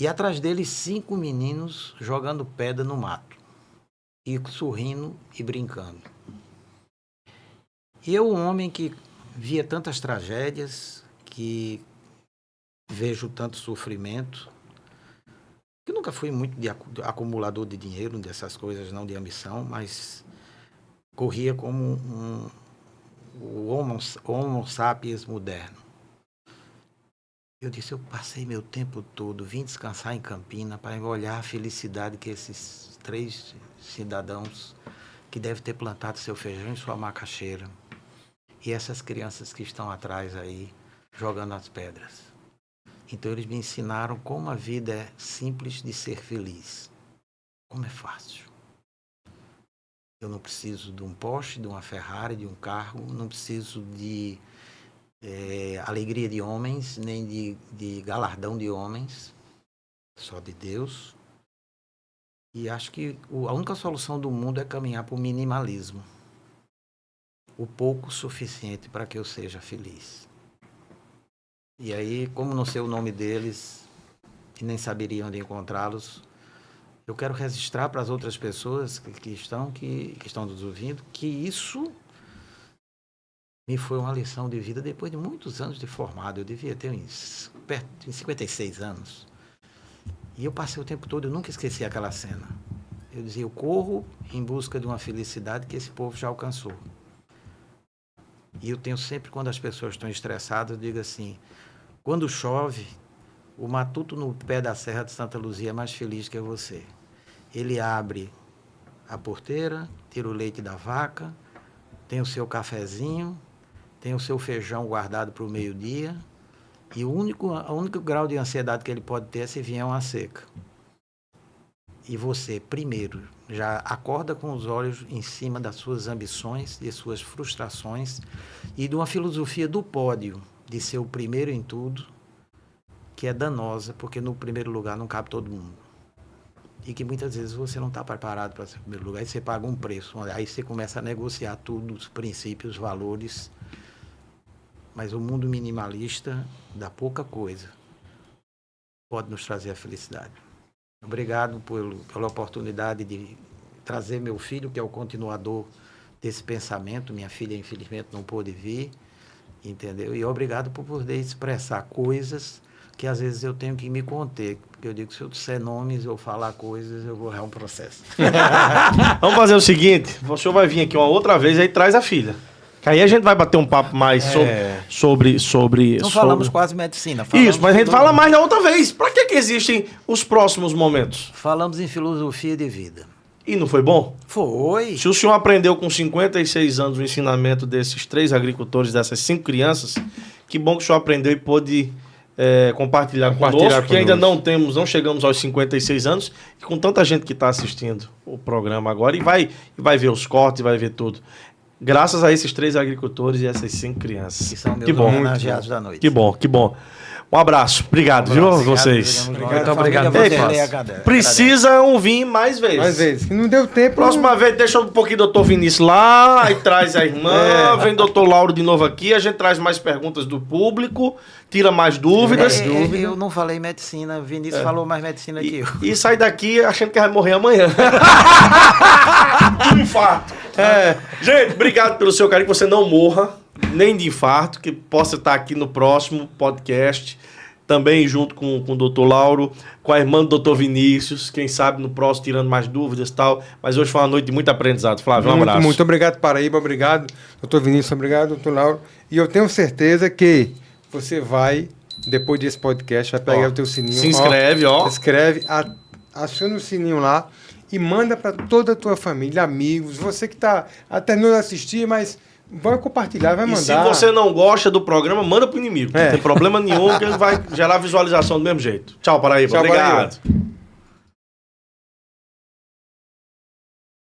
[SPEAKER 3] e atrás deles 5 meninos jogando pedra no mato, e sorrindo e brincando. E eu, um homem que via tantas tragédias, que vejo tanto sofrimento, que nunca fui muito de acumulador de dinheiro, dessas coisas, não de ambição, mas corria como o homo sapiens moderno. Eu disse, eu passei meu tempo todo, vim descansar em Campina para olhar a felicidade que esses 3 cidadãos que devem ter plantado seu feijão e sua macaxeira, e essas crianças que estão atrás aí, jogando as pedras. Então eles me ensinaram como a vida é simples de ser feliz. Como é fácil. Eu não preciso de um Porsche, de uma Ferrari, de um carro, não preciso de alegria de homens, nem de galardão de homens, só de Deus. E acho que a única solução do mundo é caminhar para o minimalismo. O pouco suficiente para que eu seja feliz. E aí, como não sei o nome deles e nem saberia onde encontrá-los, eu quero registrar para as outras pessoas que estão nos ouvindo que isso me foi uma lição de vida depois de muitos anos de formado. Eu devia ter uns 56 anos. E eu passei o tempo todo, eu nunca esqueci aquela cena. Eu dizia, eu corro em busca de uma felicidade que esse povo já alcançou. E eu tenho sempre, quando as pessoas estão estressadas, eu digo assim, quando chove, o matuto no pé da Serra de Santa Luzia é mais feliz que você. Ele abre a porteira, tira o leite da vaca, tem o seu cafezinho, tem o seu feijão guardado para o meio-dia, e o único grau de ansiedade que ele pode ter é se vier uma seca. E você, primeiro, já acorda com os olhos em cima das suas ambições, de suas frustrações, e de uma filosofia do pódio, de ser o primeiro em tudo, que é danosa, porque no primeiro lugar não cabe todo mundo. E que muitas vezes você não está preparado para ser o primeiro lugar e você paga um preço. Aí você começa a negociar tudo, os princípios, os valores. Mas o mundo minimalista dá pouca coisa. Pode nos trazer a felicidade. Obrigado pela oportunidade de trazer meu filho, que é o continuador desse pensamento. Minha filha, infelizmente, não pôde vir, entendeu? E obrigado por poder expressar coisas que às vezes eu tenho que me conter. Porque eu digo que se eu disser nomes ou falar coisas, eu vou errar um processo.
[SPEAKER 1] Vamos fazer o seguinte, o senhor vai vir aqui uma outra vez, aí traz a filha. Que aí a gente vai bater um papo mais sobre...
[SPEAKER 3] Não falamos quase medicina.
[SPEAKER 1] Isso, mas a gente fala mais na outra vez. Para que existem os próximos momentos?
[SPEAKER 3] Falamos em filosofia de vida.
[SPEAKER 1] E não foi bom?
[SPEAKER 3] Foi.
[SPEAKER 1] Se o senhor aprendeu com 56 anos o ensinamento desses 3 agricultores, dessas 5 crianças, que bom que o senhor aprendeu e pôde compartilhar conosco, que ainda não chegamos aos 56 anos, e com tanta gente que está assistindo o programa agora, e vai ver os cortes, vai ver tudo. Graças a esses 3 agricultores e essas 5 crianças.
[SPEAKER 3] Que são meus homenageados da noite.
[SPEAKER 1] Que bom, que bom. Um abraço. Obrigado, viu, vocês?
[SPEAKER 2] Obrigado.
[SPEAKER 4] Muito obrigado.
[SPEAKER 1] Precisam vir mais vezes.
[SPEAKER 2] Mais vezes. Não deu tempo.
[SPEAKER 1] Próxima vez, deixa um pouquinho o doutor Vinícius lá, aí traz a irmã, vem o doutor Lauro de novo aqui, a gente traz mais perguntas do público, tira mais dúvidas.
[SPEAKER 3] Eu não falei medicina, Vinícius falou mais medicina que eu.
[SPEAKER 1] E sai daqui achando que vai morrer amanhã. De infarto. Gente, obrigado pelo seu carinho, que você não morra, nem de infarto, que possa estar aqui no próximo podcast, também junto com o doutor Lauro, com a irmã do doutor Vinícius, quem sabe no próximo tirando mais dúvidas e tal, mas hoje foi uma noite de muito aprendizado. Flávio, um abraço.
[SPEAKER 2] Muito obrigado, Paraíba, obrigado, doutor Vinícius, obrigado, doutor Lauro, e eu tenho certeza que você vai, depois desse podcast, vai pegar o teu sininho.
[SPEAKER 1] Se inscreve,
[SPEAKER 2] Inscreve, aciona o sininho lá e manda para toda a tua família, amigos, você que está terminou de assistir, mas vai compartilhar, vai mandar.
[SPEAKER 1] E se você não gosta do programa, manda pro inimigo. Não tem problema nenhum, que ele vai gerar visualização do mesmo jeito. Tchau, Paraíba. Obrigado. Paraíba.